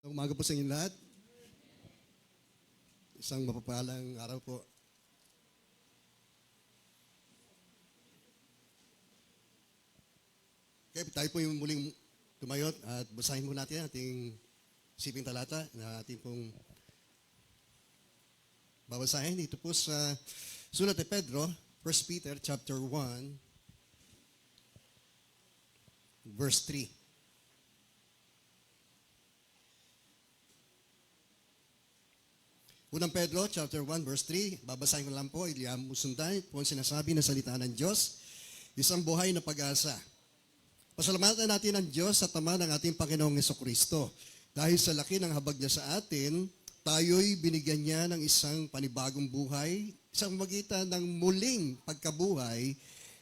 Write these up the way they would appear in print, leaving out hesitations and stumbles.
Umaga po sa inyo lahat. Isang mapapalang araw po. Okay, tayo po yung muling tumayot at basahin po natin ating siping talata na ating pong babasahin. Ito po sa Sulat ni Pedro, 1 Peter chapter 1, verse 3. Unang Pedro, chapter 1, verse 3, babasahin ko lang po, iliyam mo sundan po ang sinasabi na salita ng Diyos, isang buhay na pag-asa. Pasalamatan natin ang Diyos sa tama ng ating Panginoong Hesukristo. Dahil sa laki ng habag niya sa atin, tayo'y binigyan niya ng isang panibagong buhay, isang magitan ng muling pagkabuhay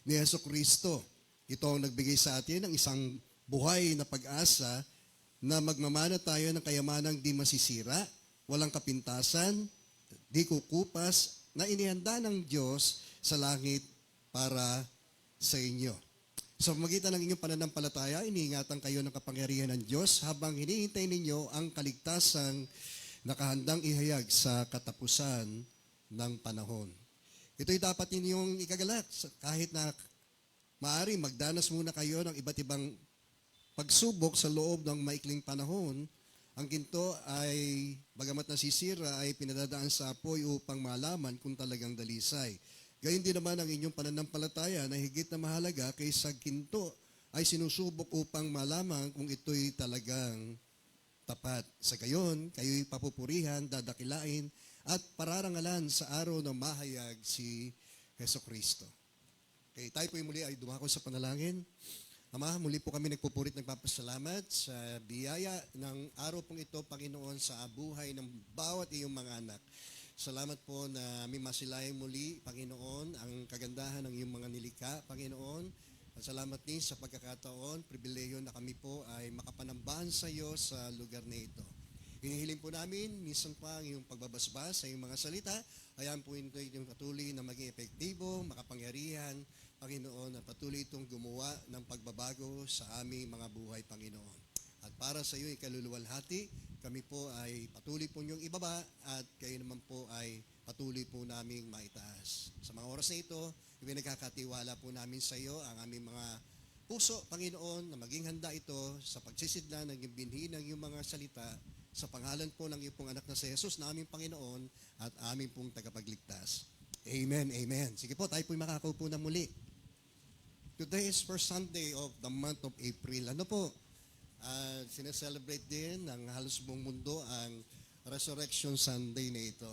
ni Hesukristo. Ito ang nagbigay sa atin ng isang buhay na pag-asa na magmamana tayo ng kayamanang di masisira, walang kapintasan, di kukupas, na inihanda ng Diyos sa langit para sa inyo. Sa pamagitan ng inyong pananampalataya, iniingatan kayo ng kapangyarihan ng Diyos habang hinihintay ninyo ang kaligtasang nakahandang ihayag sa katapusan ng panahon. Ito'y dapat ninyong ikagalak kahit na maaari magdanas muna kayo ng iba't ibang pagsubok sa loob ng maikling panahon. Ang ginto ay, bagamat nasisira, ay pinadadaan sa apoy upang malaman kung talagang dalisay. Gayun din naman ang inyong pananampalataya na higit na mahalaga kaysa ginto ay sinusubok upang malaman kung ito'y talagang tapat. Sa gayon, kayo'y papupurihan, dadakilain, at pararangalan sa araw na mahayag si Hesukristo. Okay, tayo po muli ay dumako sa panalangin. Ama, muli po kami nagpupurit, nagpapasalamat sa biyaya ng araw pong ito, Panginoon, sa buhay ng bawat iyong mga anak. Salamat po na may masilayang muli, Panginoon, ang kagandahan ng iyong mga nilikha, Panginoon. At salamat din sa pagkakataon, pribileyo na kami po ay makapanambahan sa iyo sa lugar na ito. Hinihiling po namin, minsan pa ang iyong pagbabasbas sa iyong mga salita, ayan po ito yung patuloy na maging epektibo, makapangyarihan, Panginoon, at patuloy itong gumawa ng pagbabago sa aming mga buhay, Panginoon. At para sa iyo, ikaluluwalhati, kami po ay patuloy po niyong ibaba at kayo naman po ay patuloy po naming maitaas. Sa mga oras na ito, nagkakatiwala po namin sa iyo ang aming mga puso, Panginoon, na maging handa ito sa pagsisidla ng binhi ng iyong mga salita sa pangalan po ng iyong pong anak na si Jesus na aming Panginoon at aming pong tagapagligtas. Amen, amen. Sige po, tayo po'y makakaupo na muli. Today is first Sunday of the month of April. Ano po? Sineselebrate din ng halos buong mundo ang Resurrection Sunday na ito.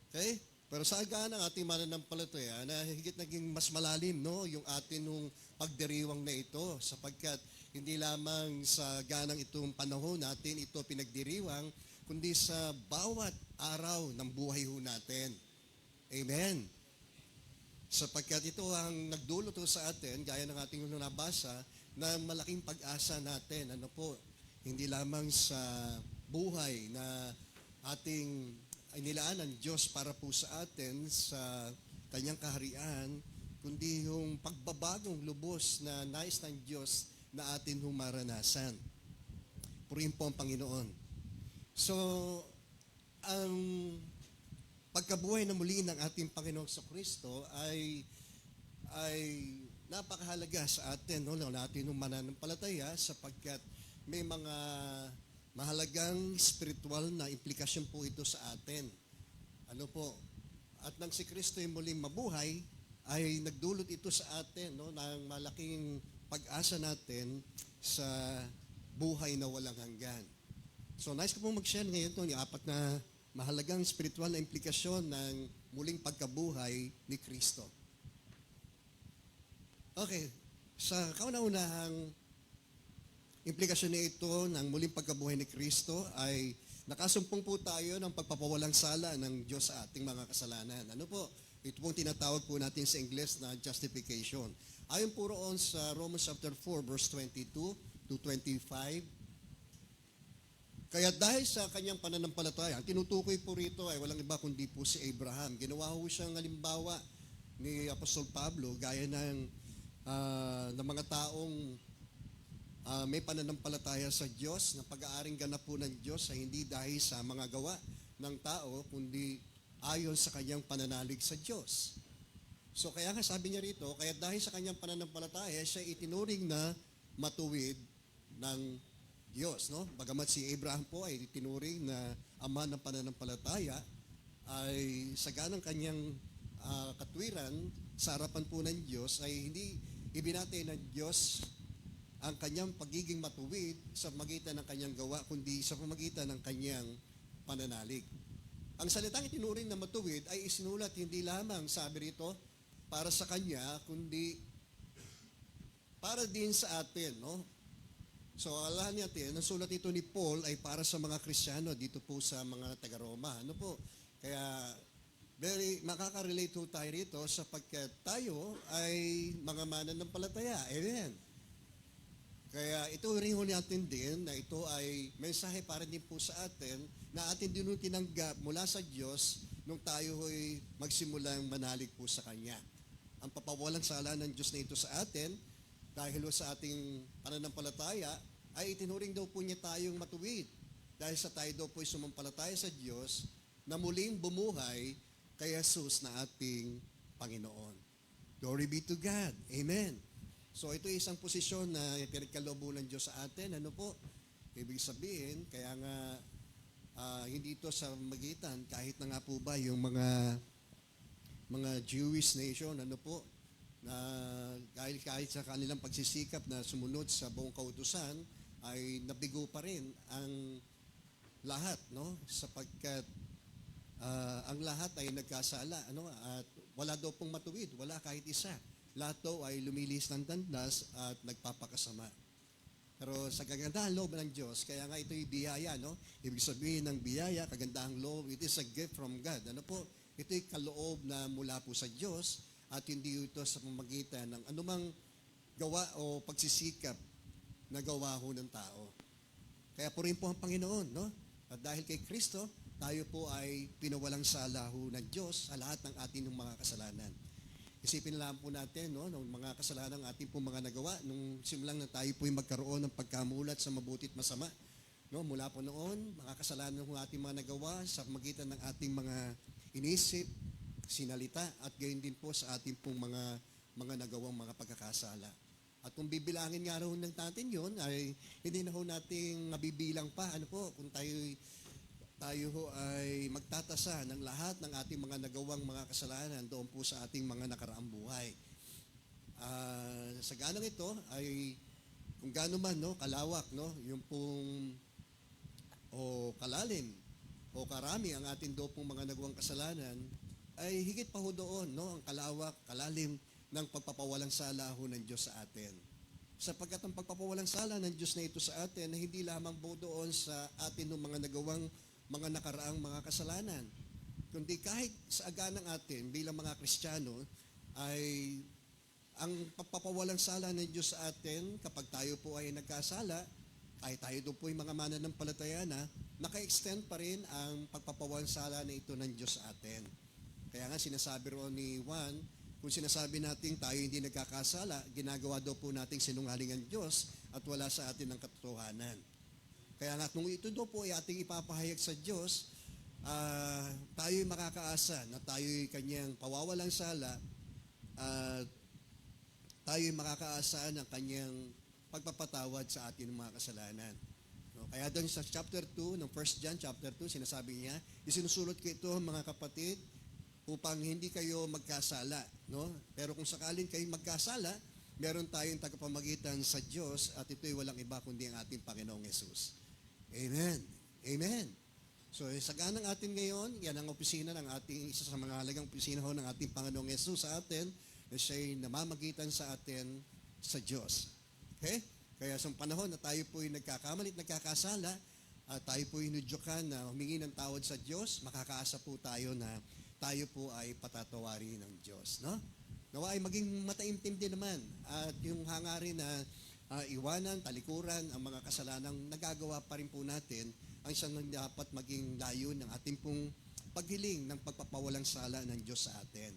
Okay? Pero sa agaan ng ating mananampalataya na higit naging mas malalim, no, yung atin nung pagdiriwang na ito sapagkat hindi lamang sa ganang itong panahon natin ito pinagdiriwang, kundi sa bawat araw ng buhay ho natin. Amen. Sapagkat ito ang nagdulot sa atin, gaya ng ating nabasa, na malaking pag-asa natin. Ano po, hindi lamang sa buhay na ating inilaan ng Diyos para po sa atin sa kanyang kaharian, kundi yung pagbabagong lubos na nais ng Diyos na atin humaranasan. Purihin po ang Panginoon. So, ang pagkabuhay na muli ng ating Panginoong Kristo ay napakahalaga sa atin, no, natin ng mananampalataya sapagkat may mga mahalagang spiritual na implikasyon po ito sa atin. Ano po? At nang si Kristo ay muling mabuhay, ay nagdulot ito sa atin, no, ng malaking pag-asa natin sa buhay na walang hanggan. So, nice ko pong mag-share ngayon ito, yung apat na mahalagang spiritual na implikasyon ng muling pagkabuhay ni Kristo. Okay, sa kauna-unahang implikasyon na ito ng muling pagkabuhay ni Kristo ay nakasumpong po tayo ng pagpapawalang sala ng Diyos sa ating mga kasalanan. Ano po? Ito pong tinatawag po natin sa Ingles na justification. Ayon po roon sa Romans chapter 4 verse 22 to 25. Kaya dahil sa kanyang pananampalataya, ang tinutukoy po rito ay walang iba kundi po si Abraham. Ginawa ho siyang halimbawa ni Apostol Pablo gaya ng mga taong may pananampalataya sa Diyos na pag-aaring ganap po ng Diyos ay hindi dahil sa mga gawa ng tao, kundi ayon sa kanyang pananalig sa Diyos. So kaya nga sabi niya rito, kaya dahil sa kanyang pananampalataya, siya itinuring na matuwid ng Diyos. No? Bagamat si Abraham po ay itinuring na ama ng pananampalataya, ay sa ganang kanyang katwiran sa harapan po ng Diyos ay hindi ibinatay ng Diyos ang kanyang pagiging matuwid sa pamagitan ng kanyang gawa, kundi sa pamagitan ng kanyang pananalig. Ang salitang itinuring na matuwid ay isinulat hindi lamang, sabi rito, para sa kanya, kundi para din sa atin, no? So, alahan natin, ang sulat ito ni Paul ay para sa mga Kristiyano dito po sa mga taga-Roma. Ano po? Kaya, makaka-relate po tayo rito sapagkat tayo ay mga mananampalataya. Amen. Kaya ito rin ho natin din na ito ay mensahe para din po sa atin na atin din tinanggap mula sa Diyos nung tayo ho'y magsimulang manalig po sa Kanya. Ang papawalang sala ng Diyos na ito sa atin, dahil sa ating pananampalataya, ay itinuring daw po niya tayong matuwid. Dahil sa tayo daw po ay sumampalataya sa Diyos na muling bumuhay kay Jesus na ating Panginoon. Glory be to God. Amen. So ito ay isang posisyon na pinagkaloob ng Diyos sa atin. Ano po? Ibig sabihin, kaya nga hindi ito sa magitan, kahit na nga po ba yung mga Jewish nation, ano po, na kahit sa kanilang pagsisikap na sumunod sa buong kautusan, ay nabigo pa rin ang lahat, no? Sapagkat ang lahat ay nagkasala, ano? At wala daw pong matuwid, wala kahit isa. Lahat daw ay lumilis ng dandas at nagpapakasama. Pero sa kagandahan loob ng Diyos, kaya nga ito'y biyaya, no? Ibig sabihin ng biyaya, kagandahang loob, it is a gift from God. Ano po? Ito'y kaloob na mula po sa Diyos at hindi ito sa pamamagitan ng anumang gawa o pagsisikap na gawa ho ng tao. Kaya po rin po ang Panginoon, no? At dahil kay Kristo, tayo po ay pinawalang sala ho ng Diyos sa lahat ng ating mga kasalanan. Isipin lang po natin, no, ng mga kasalanan ng ating po mga nagawa nung simulang na tayo po ay magkaroon ng pagkamulat sa mabuti at masama. No, mula po noon, mga kasalanan ng ating mga nagawa sa pamagitan ng ating mga inisip, sinalita, at gayon din po sa ating pong mga nagawang mga pagkakasala. At kung bibilangin nga rin natin yun, ay hindi na ho nating mabibilang pa. Ano po, kung tayo ho ay magtatasa ng lahat ng ating mga nagawang mga kasalanan doon po sa ating mga nakaraang buhay. Sa ganang ito ay kung gaano man, no, kalawak, no, yung pong o kalalim o karami ang ating do pong mga nagawang kasalanan, ay higit pa ho doon, no, ang kalawak, kalalim ng pagpapawalang sala ho ng Diyos sa atin. Sapagkat ang pagpapawalang sala ng Diyos na ito sa atin na hindi lamang po doon sa atin ng mga nagawang mga nakaraang mga kasalanan, kundi kahit sa aganang atin bilang mga Kristiyano ay ang pagpapawalang sala ng Diyos sa atin kapag tayo po ay nagkasala, kahit tayo doon po ay mga mananampalataya na, naka-extend pa rin ang pagpapawalang sala na ito ng Diyos sa atin. Kaya nga sinasabi roon ni Juan, kung sinasabi natin tayo hindi nagkakasala, ginagawa daw po nating sinungaling ang Diyos at wala sa atin ng katotohanan. Kaya nga kung ito daw po ay ating ipapahayag sa Diyos, tayo'y makakaasa na tayo'y kanyang pawawalang sala at tayo'y makakaasa ng kanyang pagpapatawad sa atin ng mga kasalanan. No? Kaya doon sa chapter 2, ng 1 John chapter 2, sinasabi niya, isinusulot ko ito mga kapatid upang hindi kayo magkasala. No? Pero kung sakaling kayo magkasala, meron tayong tagapamagitan sa Diyos at ito'y walang iba kundi ang ating Panginoong Yesus. Amen. Amen. So sa ganang atin ngayon, yan ang opisina ng ating, isa sa mga halagang opisina ho ng ating Panginoong Yesus sa atin, na siya'y namamagitan sa atin sa Diyos. Okay? Kaya sa panahon na tayo po'y nagkakamali at nagkakasala, tayo po'y inudyukan na humingi ng tawad sa Diyos, makakaasa po tayo na tayo po ay patatawarin ng Diyos. No? Nawa ay maging mataimtim din naman at yung hangarin na iwanan, talikuran, ang mga kasalanang nagagawa pa rin po natin ang siyang dapat maging layon ng ating pong paghiling ng pagpapawalang sala ng Diyos sa atin.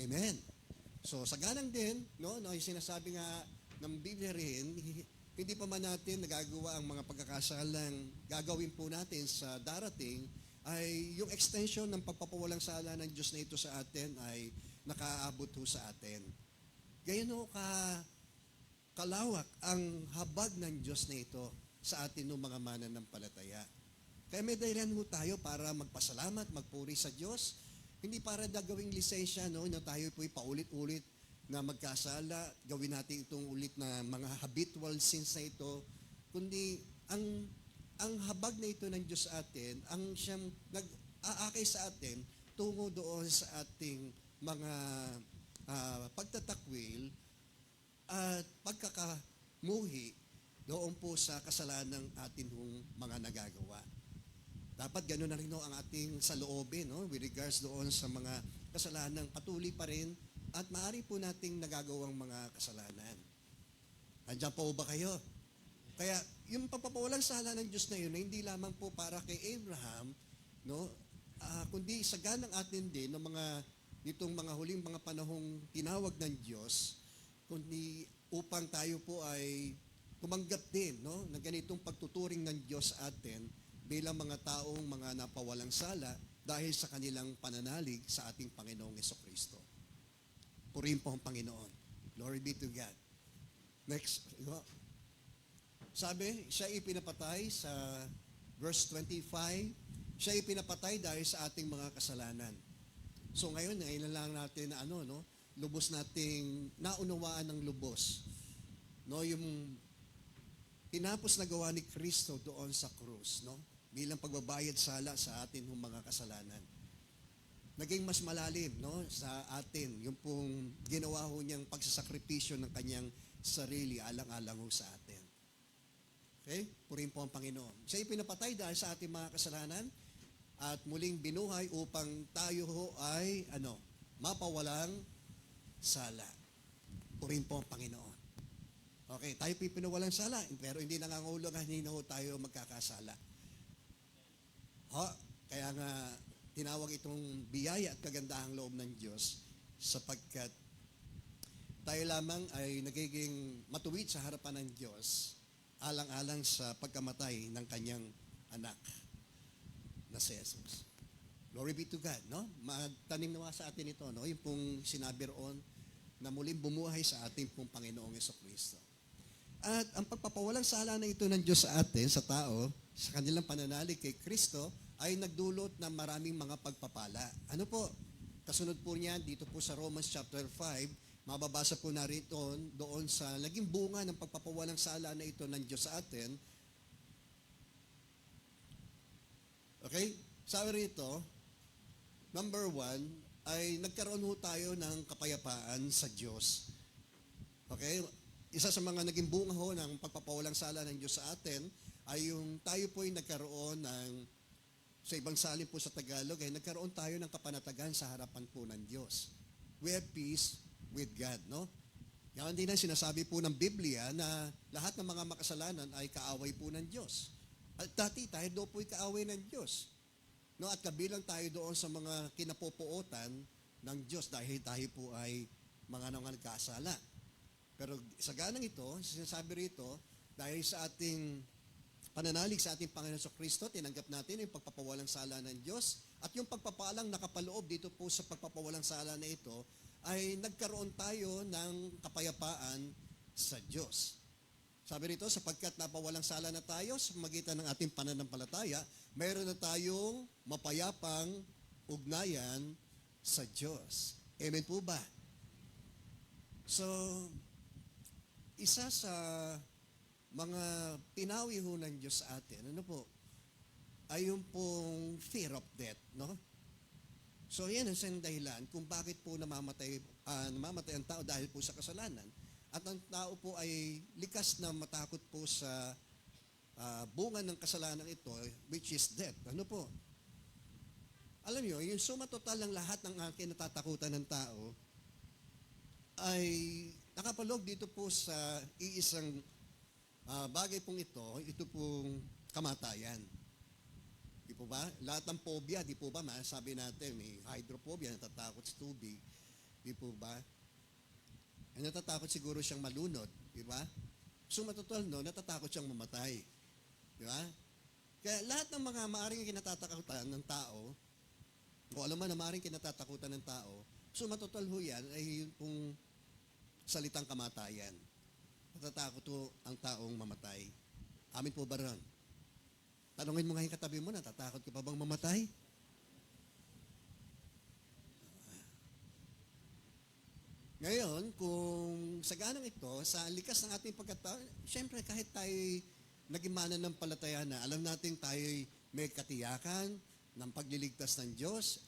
Amen. So sa ganang din, no, yung sinasabi nga ng Biblia rin, hindi pa man natin nagagawa ang mga pagkakasalang gagawin po natin sa darating, ay yung extension ng pagpapawalang sala ng Diyos na ito sa atin ay nakaabot ho sa atin. Gayon ho kalawak ang habag ng Diyos na ito sa atin ng mga mananampalataya. Kaya may dahilan ho tayo para magpasalamat, magpuri sa Diyos. Hindi para gawing lisensya, no, na tayo po'y paulit-ulit na magkasala, gawin natin itong ulit na mga habitual sins na ito, kundi ang habag na ito ng Diyos sa atin, ang siyang nag-aakay sa atin tungo doon sa ating mga pagtatakwil at pagkakamuhi doon po sa kasalanang atin hong mga nagagawa. Dapat gano'n na rin ang ating saloobin, no? With regards doon sa mga kasalanang patuloy pa rin at maaari po nating nagagawang mga kasalanan. Andiyan po ba kayo? Kaya yung pagpapawalang sala ng Diyos na yun, hindi lamang po para kay Abraham, no? Kundi saganang atin din ng nitong mga huling mga panahong tinawag ng Diyos, kundi upang tayo po ay tumanggap din, no, na ganitong pagtuturing ng Diyos sa atin bilang mga taong mga napawalang sala dahil sa kanilang pananalig sa ating Panginoong Jesucristo. Purihin po ang Panginoon. Glory be to God. Next. Sabi, siya ipinapatay sa verse 25, siya ipinapatay dahil sa ating mga kasalanan. So ngayon lang natin na lubos nating naunawaan ng lubos. No, yung tinapos na gawa ni Kristo doon sa krus, no? Bilang pagbabayad sala sa atin ng mga kasalanan. Naging mas malalim, no, sa atin yung pong ginawa ho niyang pagsasakripisyo ng kanyang sarili alang-alang ho sa atin. Okay? Purihin po ang Panginoon. Siya ipinapatay dahil sa ating mga kasalanan at muling binuhay upang tayo ho ay mapawalang sala. Purihin po ang Panginoon. Okay, tayo po pinawalang sala, pero hindi nangangahulugan hindi na ho tayo magkakasala. Kaya nga tinawag itong biyaya at kagandahang loob ng Diyos sapagkat tayo lamang ay nagiging matuwid sa harapan ng Diyos alang-alang sa pagkamatay ng kanyang anak na si Jesus. Glory be to God, no? Magtanim nawa sa atin ito, no? Yung pong sinabi roon na muling bumuhay sa ating pong Panginoong Jesucristo. At ang pagpapawalang sala na ito ng Diyos sa atin, sa tao, sa kanilang pananalig kay Kristo, ay nagdulot ng maraming mga pagpapala. Ano po? Kasunod po niyan, dito po sa Romans chapter 5, mababasa po narito doon sa naging bunga ng pagpapawalang sala na ito ng Diyos sa atin. Okay? Sabi rito, number 1, ay nagkaroon ho tayo ng kapayapaan sa Diyos. Okay? Isa sa mga naging bunga ho ng pagpapawalang sala ng Diyos sa atin ay yung tayo po ay nagkaroon ng, sa ibang salin po sa Tagalog, ay nagkaroon tayo ng kapanatagan sa harapan po ng Diyos. We have peace with God, no? Yan din ang sinasabi po ng Biblia na lahat ng mga makasalanan ay kaaway po ng Diyos. At dati tayo daw po ay kaaway ng Diyos. No, at kabilang tayo doon sa mga kinapupuotan ng Diyos dahil tayo po ay mga nagkasala. Pero sa ganang ito, sinasabi rito, dahil sa ating pananalig sa ating Panginoon Jesucristo, tinanggap natin yung pagpapawalang sala ng Diyos at yung pagpapalang nakapaloob dito po sa pagpapawalang sala na ito ay nagkaroon tayo ng kapayapaan sa Diyos. Sabi rito, sapagkat napawalang sala na tayo sa magitan ng ating pananampalataya, mayroon na tayong mapayapang ugnayan sa Diyos. Amen po ba? So, isa sa mga pinawi ho ng Diyos sa atin, ay yung pong fear of death, no? So, yan ang isang dahilan kung bakit po namamatay ang tao dahil po sa kasalanan. At ang tao po ay likas na matakot po sa bunga ng kasalanan ito, which is death. Ano po? Alam nyo, yung suma total ng lahat ng kinatatakutan ng tao ay nakapaloob dito po sa iisang bagay pong ito pong kamatayan. Di po ba? Lahat ng phobia, di po ba? Sabi natin, may hydrophobia, natatakot sa tubig. Di po ba? Natatakot siguro siyang malunod. Di ba? So matutol, no, natatakot siyang mamatay. Di ba? Kaya lahat ng mga maaring kinatatakutan ng tao, o alam mo na maaring kinatatakutan ng tao, so matutol ho yan ay yung pong salitang kamatayan. Natatakot ho ang taong mamatay. Amin po ba ron? Tanungin mo nga yung katabi mo, natatakot ka pa bang mamatay? Ngayon, kung sa ganang ito, sa likas ng ating pagkatao, syempre kahit tayo naging mananampalataya na, alam natin tayo may katiyakan ng pagliligtas ng Diyos.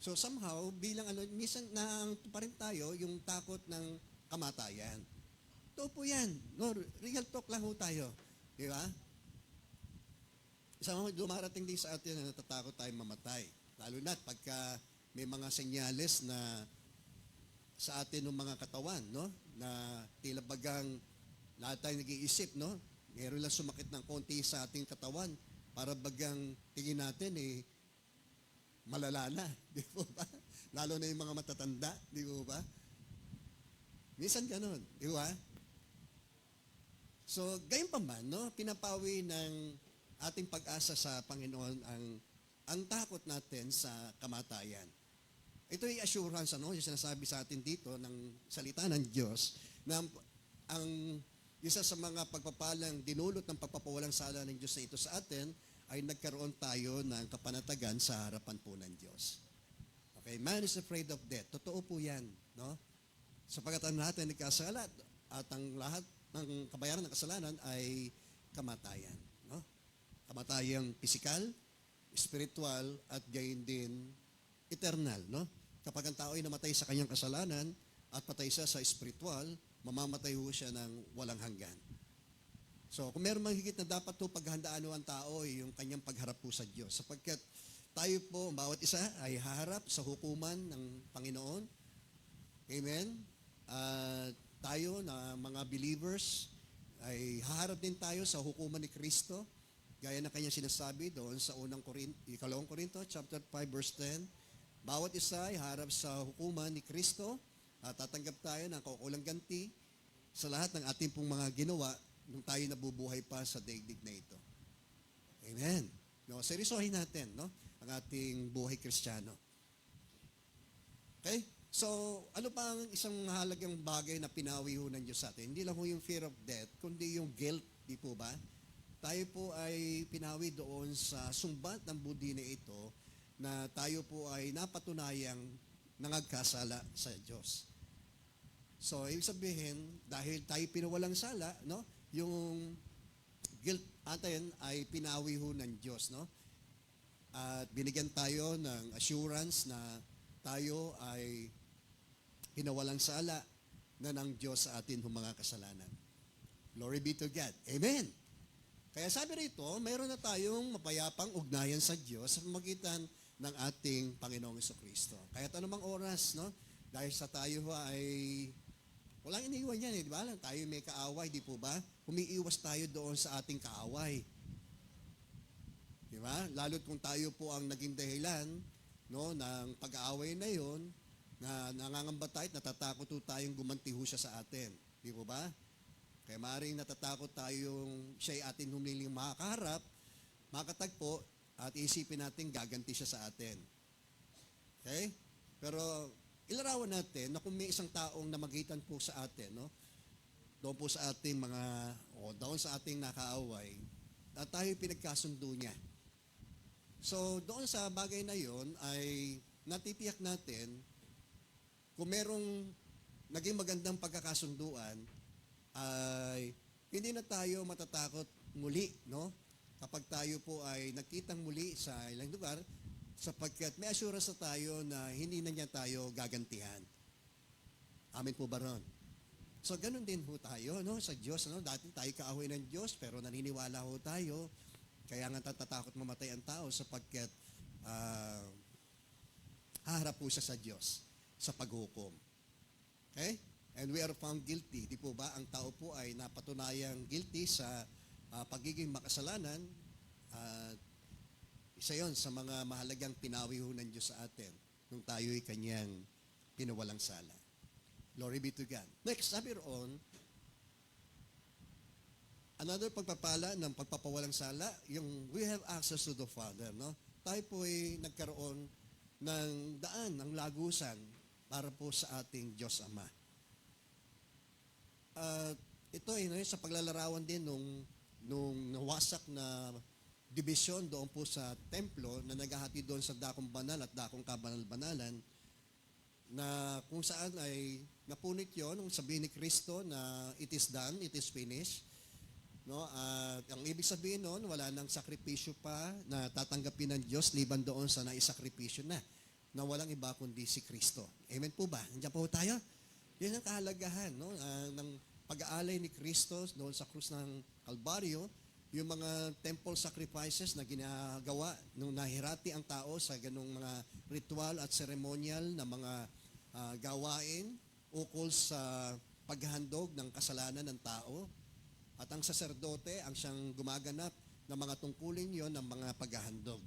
So somehow, bilang minsan na pa rin tayo yung takot ng kamatayan. Ito po yan. No, real talk lang ho tayo. Di ba? Isang dumarating din sa atin na natatakot tayong mamatay. Lalo na pagka may mga senyales na sa atin ng mga katawan, no? Na tila bagang lahat tayo nag-iisip, no? Meron lang sumakit ng konti sa ating katawan para bagang tingin natin, malala na. Di po ba? Lalo na yung mga matatanda, di po ba? Minsan ganun, di ba? So, gayon pa man, no? Pinapawi ng ating pag-asa sa Panginoon ang takot natin sa kamatayan. Ito ay assurance, yung sinasabi sa atin dito ng salita ng Diyos na ang isa sa mga pagpapalang dinulot ng pagpapawalang sala ng Diyos na ito sa atin ay nagkaroon tayo ng kapanatagan sa harapan po ng Diyos. Okay, man is afraid of death. Totoo po yan, no? Sapagkat ang lahat ay nagkasala at ang lahat ng kabayaran ng kasalanan ay kamatayan, no? Kamatayang pisikal, spiritual, at gayon din eternal, no? Kapag ang tao ay namatay sa kanyang kasalanan at patay siya sa spiritual, mamamatay ho siya ng walang hanggan. So, kung meron mahigit na dapat po paghandaan ang tao ay yung kanyang pagharap po sa Diyos. Sapagkat tayo po, bawat isa ay haharap sa hukuman ng Panginoon. Amen? Tayo na mga believers ay haharap din tayo sa hukuman ni Kristo. Gaya na kanyang sinasabi doon sa Ikalawang Korinto, chapter 5, verse 10. Bawat isa ay harap sa hukuman ni Kristo at tatanggap tayo ng kaukulang ganti sa lahat ng ating pong mga ginawa nung tayo nabubuhay pa sa daigdig na ito. Amen. No, seryosohin natin, no, ang ating buhay Kristiyano. Okay? So, ano pa ang isang mahalagang bagay na pinawi ho ng Diyos sa atin? Hindi lang ho yung fear of death, kundi yung guilt, di po ba? Tayo po ay pinawi doon sa sumbat ng budi na ito na tayo po ay napatunayang nangagkasala sa Diyos. So, ibig sabihin, dahil tayo pinawalang sala, no, yung guilt atin ay pinawi ho ng Diyos, no? At binigyan tayo ng assurance na tayo ay pinawalang sala na ng Diyos sa atin mga kasalanan. Glory be to God. Amen. Kaya sabi rito, mayroon na tayong mapayapang ugnayan sa Diyos sa pamagitan ng ating Panginoong Jesucristo. Kahit anumang oras, no? Dahil sa tayo ay walang iniwan yan, di ba? Tayo may kaaway, di po ba? Umiiwas tayo doon sa ating kaaway. Di ba? Lalo't kung tayo po ang naging dahilan, no, ng pag-aaway na yon, na nangangamba tayo at natatakot po tayong gumanti ho siya sa atin. Di po ba? Kaya maaaring natatakot tayong siya'y atin humiling makakaharap, makatagpo, at isipin natin gaganti siya sa atin. Okay? Pero ilarawan natin na kung may isang taong namagitan po sa atin, no, doon po sa ating doon sa ating nakaaway, at tayo pinagkasundo niya. So, doon sa bagay na yon ay natitiyak natin kung merong naging magandang pagkakasunduan, ay hindi na tayo matatakot muli, no? Kapag tayo po ay nagkitang muli sa ilang lugar, sapagkat may assurance na tayo na hindi na niya tayo gagantihan. Amin po ba ron? So, ganun din ho tayo, no? Sa Diyos, no? Dati tayo kaaway ng Diyos, pero naniniwala ho tayo. Kaya nga natatakot mamatay ang tao sapagkat haharap po siya sa Diyos sa paghukom. Okay? And we are found guilty. Di po ba? Ang tao po ay napatunayang guilty sa pagiging makasalanan. Isa yon sa mga mahalagang pinawi ho ng Diyos sa atin nung tayo'y kanyang pinawalang sala. Glory be to God. Next, sabi roon, Another pagpapala ng pagpapawalang sala, yung we have access to the Father, no? Tayo po ay nagkaroon ng daan, ng lagusan para po sa ating Diyos Ama. At ito ay sa paglalarawan din nung nawasak na division doon po sa templo na naghahati doon sa dakong banal at dakong kabanal-banalan, na kung saan ay napunit yon nung sabihin ni Kristo na it is done, it is finished. No? At ang ibig sabihin noon, wala nang sakripisyo pa na tatanggapin ng Diyos liban doon sa naisakripisyo na walang iba kundi si Kristo. Amen po ba? Nandiyan po tayo? Yan ang kahalagahan, no? Ng pag-aalay ni Kristo doon sa krus ng Kalbaryo, yung mga temple sacrifices na ginagawa nung nahirati ang tao sa ganong mga ritual at ceremonial na mga gawain ukol sa paghahandog ng kasalanan ng tao. At ang saserdote ang siyang gumaganap ng mga tungkulin yon ng mga paghahandog.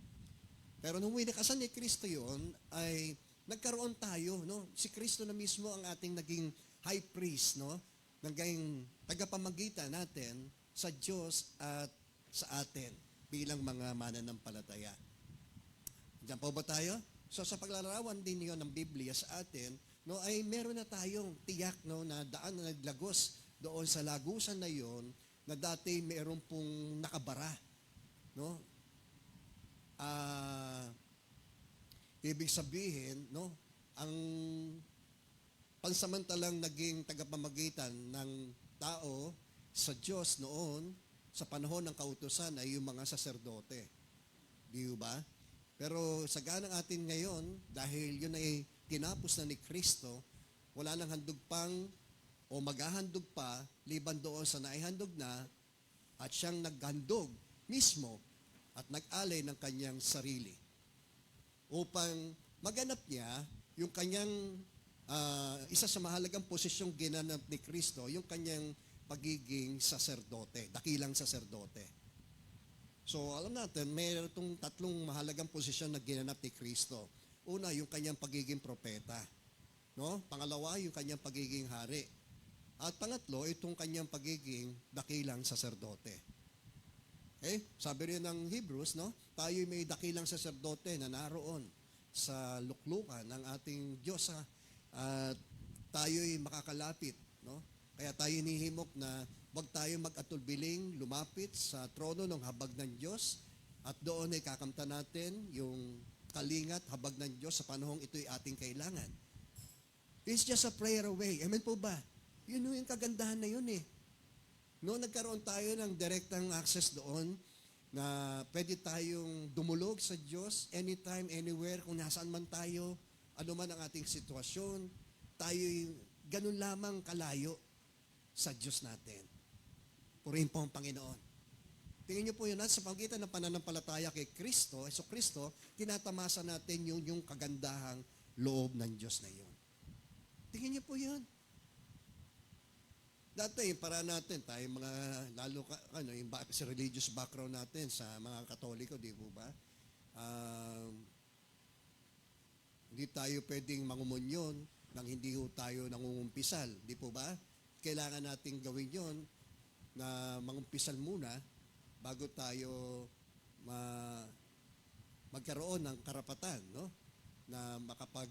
Pero nung winakasan ni Kristo yon, ay nagkaroon tayo, no? Si Kristo na mismo ang ating naging high priest, no? Naging tagapamagitan natin sa Diyos at sa atin bilang mga mananampalataya. Diyan po ba tayo? So sa paglalarawan din yon ng Biblia sa atin, no, ay meron na tayong tiyak, no, na daan na naglagos doon sa lagusan na yon na dati meron pong nakabara, no? Ibig sabihin, no, ang pansamantalang naging tagapamagitan ng tao sa Diyos noon sa panahon ng kautusan ay yung mga saserdote. Di ba? Pero sa ganang atin ngayon, dahil yun ay tinapos na ni Kristo, wala nang handog pang o maghahandog pa liban doon sa naihandog na, at siyang naghandog mismo at nag-alay ng kanyang sarili upang maganap niya yung kanyang isa sa mahalagang posisyong ginanap ni Kristo, yung kanyang pagiging saserdote, dakilang saserdote. So alam natin, mayroon itong tatlong mahalagang posisyon na ginanap ni Kristo. Una, yung kanyang pagiging propeta. No? Pangalawa, yung kanyang pagiging hari. At pangatlo, itong kanyang pagiging dakilang saserdote. Okay? Sabi rin ng Hebrews, no? Tayo may dakilang saserdote na naroon sa luklukan ng ating Diyos, at tayo'y makakalapit, no? Kaya tayo inihimok na wag tayo mag-atulbiling lumapit sa trono ng habag ng Diyos, at doon ay kakamta natin yung kalingat habag ng Diyos sa panahong ito'y ating kailangan. It's just a prayer away. Amen po ba? Yun yung kagandahan na yun eh. No, nagkaroon tayo ng direktang access doon na pwede tayong dumulog sa Diyos anytime, anywhere, kung nasaan man tayo, ano man ang ating sitwasyon, tayo'y ganun lamang kalayo sa Diyos natin. Purihin po ang Panginoon. Tingin niyo po yun, sa pagitan ng pananampalataya kay Kristo, Hesus Kristo, tinatamasa natin yung kagandahang loob ng Diyos na yun. Tingin niyo po yun. Dati, para natin, tayo mga, lalo yung sa religious background natin, sa mga Katoliko, di po ba? Hindi tayo pwedeng mangumunyon nang hindi ho tayo nangungumpisal, di po ba? Kailangan nating gawin yon na mangumpisal muna bago tayo magkaroon ng karapatan, no? Na makapag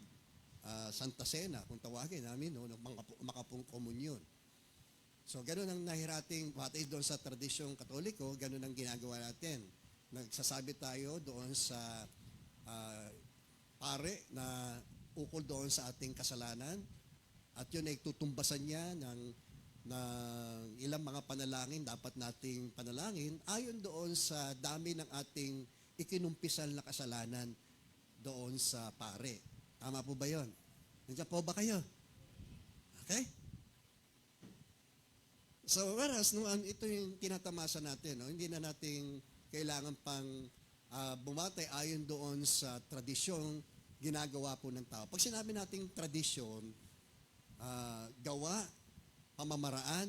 Santa Cena, kung tawagin namin, no? Makapong komunyon. So, ganun ang nahirating, batay doon sa tradisyong Katoliko, ganun ang ginagawa natin. Nagsasabi tayo doon sa pare na ukol doon sa ating kasalanan, at yun ay tutumbasan niya ng ilang mga panalangin dapat nating panalangin ayon doon sa dami ng ating ikinumpisal na kasalanan doon sa pare. Tama po ba yun? Nandiyan po ba kayo? Okay? So, whereas, ito yung tinatamasa natin, no? Hindi na nating kailangan pang bumatay ayon doon sa tradisyong ginagawa po ng tao. Pag sinabi nating tradisyon, gawa, pamamaraan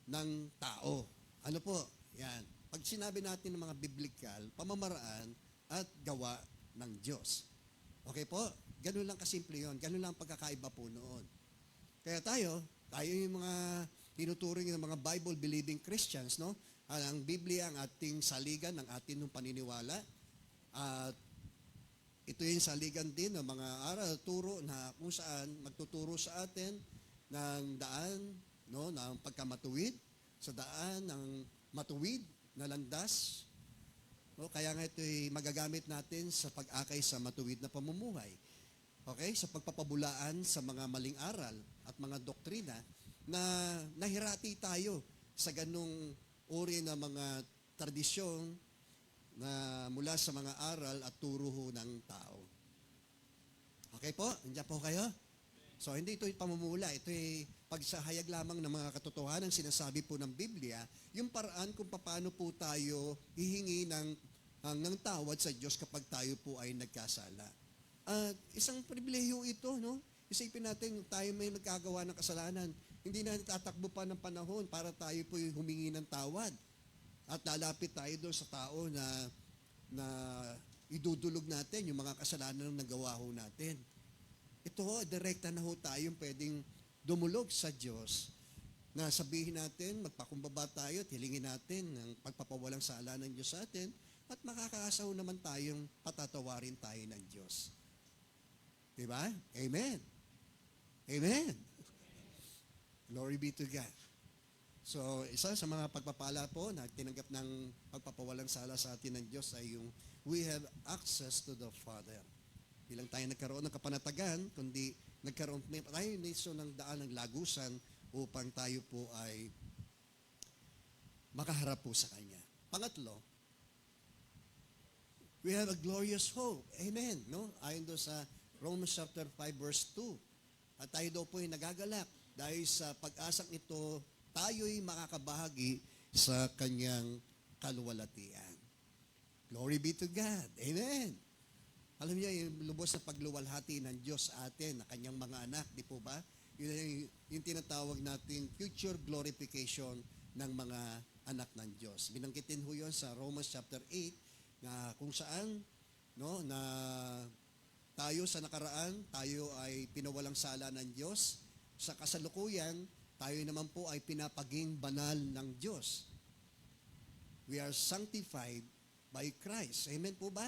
ng tao. Ano po? Yan. Pag sinabi natin ng mga biblikal, pamamaraan at gawa ng Diyos. Okay po? Ganun lang kasimple yun. Ganun lang pagkakaiba po noon. Kaya tayo yung mga tinuturing ng mga Bible-believing Christians, no? Ang Biblia ang ating saligan ng ating paniniwala. At ito yung saligan din ng mga aral, turo na kung saan magtuturo sa atin ng daan, no, ng pagkamatuwid, sa daan ng matuwid na landas. No, kaya nga ito'y magagamit natin sa pag-akay sa matuwid na pamumuhay. Okay? Sa pagpapabulaan sa mga maling aral at mga doktrina na nahirati tayo sa ganung uri ng mga tradisyon na mula sa mga aral at turo ng tao. Okay po? Nandiyan po kayo? So, hindi ito'y pamumula. Ito'y pagsahayag lamang ng mga katotohanan sinasabi po ng Biblia, yung paraan kung paano po tayo hihingi ng tawad sa Diyos kapag tayo po ay nagkasala. At isang pribilehiyo ito, no? Isipin natin, tayo may nagkagawa ng kasalanan. Hindi na tatakbo pa ng panahon para tayo po humingi ng tawad. At lalapit tayo doon sa tao na idudulog natin yung mga kasalanan na nagawa ho natin. Ito ho, direkta na ho tayong pwedeng dumulog sa Diyos na sabihin natin, magpakumbaba tayo at hilingin natin ang pagpapawalang sala ng Diyos sa atin at makakaasaw naman tayong patatawarin tayo ng Diyos. Diba? Amen. Amen. Glory be to God. So, isa sa mga pagpapala po na tinanggap ng pagpapawalang sala sa atin ng Diyos ay yung we have access to the Father. Bilang tayo nagkaroon ng kapanatagan, kundi nagkaroon tayo ng daan ng lagusan upang tayo po ay makaharap po sa Kanya. Pangatlo, we have a glorious hope. Amen. No? Ayon doon sa Romans chapter 5 verse 2. At tayo daw po ay nagagalak dahil sa pag-asang ito, tayo'y makakabahagi sa Kanyang kaluwalhatian. Glory be to God. Amen. Alam niyo, yung lubos na pagluwalhati ng Diyos sa atin, na Kanyang mga anak, di po ba? Yun yung tinatawag nating future glorification ng mga anak ng Diyos. Binangkitin ho yun sa Romans chapter 8, na kung saan, no, na tayo sa nakaraan, tayo ay pinawalang sala ng Diyos. Sa kasalukuyan, tayo naman po ay pinapaging banal ng Diyos. We are sanctified by Christ. Amen po ba?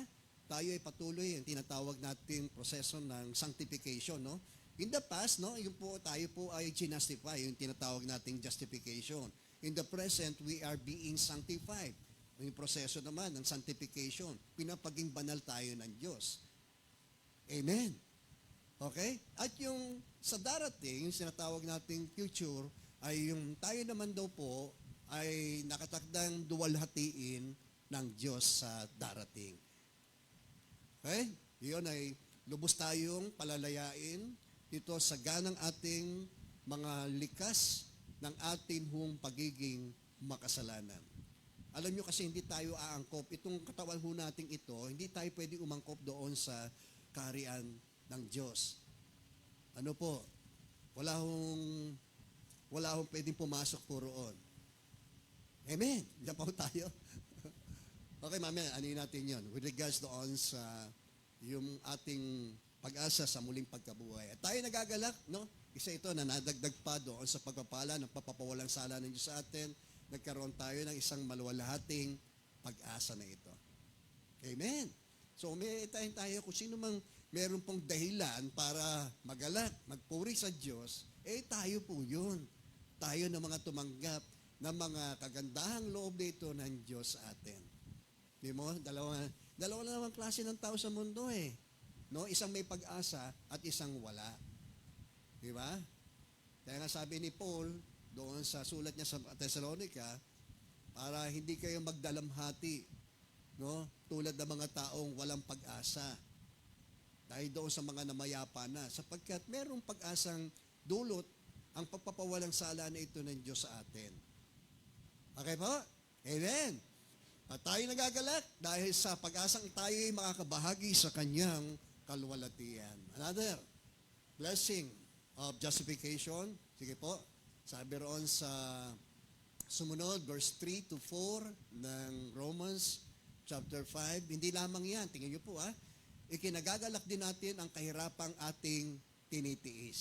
Tayo ay patuloy ang tinatawag nating proseso ng sanctification, no? In the past, no, yung po tayo po ay justify, yung tinatawag nating justification. In the present, we are being sanctified. Yung proseso naman ng sanctification, pinapaging banal tayo ng Diyos. Amen. Okay? At yung sa darating, yung sinatawag nating future, ay yung tayo naman daw po ay nakatakdang duwalhatiin ng Diyos sa darating. Okay? Iyon ay lubos tayong palalayain dito sa ganang ating mga likas ng ating hong pagiging makasalanan. Alam nyo kasi hindi tayo aangkop. Itong katawan ho nating ito, hindi tayo pwedeng umangkop doon sa kaharian ng Diyos. Ano po? Wala hong pwedeng pumasok po roon. Amen. Diyan pa ho tayo. Okay, mamaya, anin natin yon with regards doon sa yung ating pag-asa sa muling pagkabuhay. At tayo nagagalak, no? Isa ito na nadagdag pa doon sa pagpapala ng papapawalang sala ng Diyos sa atin. Nagkaroon tayo ng isang maluwalhating pag-asa na ito. Amen. So, may tayo kung sino mang meron pong dahilan para magalak, magpuri sa Diyos, tayo po yun. Tayo na mga tumanggap ng mga kagandahang loob dito ng Diyos sa atin. Di mo? Dalawa na naman klase ng tao sa mundo eh. No? Isang may pag-asa at isang wala. Di ba? Kaya nga sabi ni Paul, doon sa sulat niya sa Thessalonica, para hindi kayo magdalamhati, no? Tulad ng mga taong walang pag-asa. Dahil doon sa mga namayapa na, sapagkat merong pag-asang dulot ang pagpapawalang sala na ito ng Diyos sa atin. Okay po? Amen. At tayo nagagalak dahil sa pag-asang tayo ay makakabahagi sa Kanyang kaluwalhatian. Another blessing of justification. Sige po. Sabi roon sa sumunod, verse 3 to 4 ng Romans chapter 5. Hindi lamang yan. Tingnan niyo po ikinagagalak din natin ang kahirapang ating tinitiis.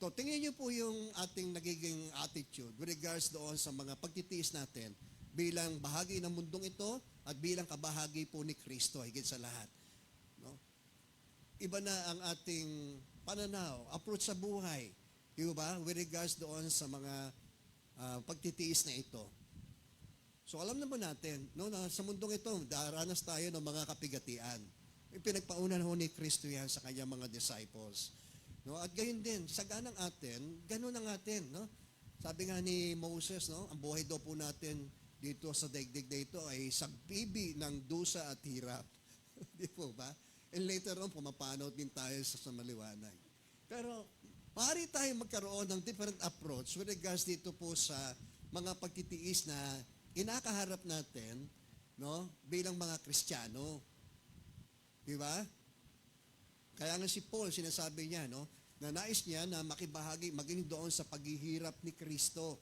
So, tingnan niyo po yung ating nagiging attitude with regards doon sa mga pagtitiis natin bilang bahagi ng mundong ito at bilang kabahagi po ni Kristo, higit sa lahat. No? Iba na ang ating pananaw, approach sa buhay, di ba? With regards doon sa mga pagtitiis na ito. So, alam naman natin, no, na sa mundong ito, daranas tayo ng mga kapigatian. Pinagpaunan ho ni Kristo yan sa kanyang mga disciples. No, at gayon din, sa ganang atin, ganoon ang atin, no? Sabi nga ni Moses, no, ang buhay daw po natin dito sa daigdig na ito ay sagbibi ng dusa at hirap. Di po ba? And later on, pumapanaw din tayo sa maliwanag. Pero, maaari tayo magkaroon ng different approach with regards dito po sa mga pagtitiis na inakaharap natin, no, bilang mga Kristiyano. Di ba? Kaya nga si Paul, sinasabi niya, no, na nais niya na makibahagi, maging doon sa paghihirap ni Kristo.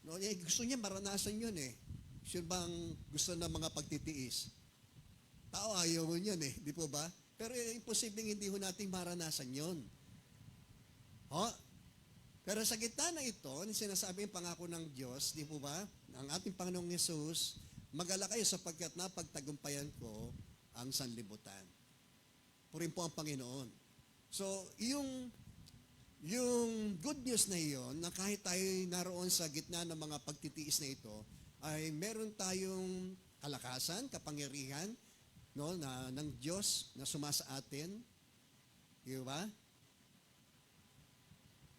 No, gusto niya maranasan yun eh. Siya bang gusto ng mga pagtitiis? Tao ayaw mo yun eh, di po ba? Pero imposibleng hindi ho natin maranasan yun. Pero sa gitna na ito, sinasabi yung pangako ng Diyos, di po ba? Ang ating Panginoong Yesus, magala kayo sapagkat napagtagumpayan ko ang sanlibutan. Purin po ang Panginoon. So, yung good news na iyon, na kahit tayo naroon sa gitna ng mga pagtitiis na ito, ay meron tayong kalakasan, kapangyarihan, no, ng Diyos na sumasa atin. Di ba?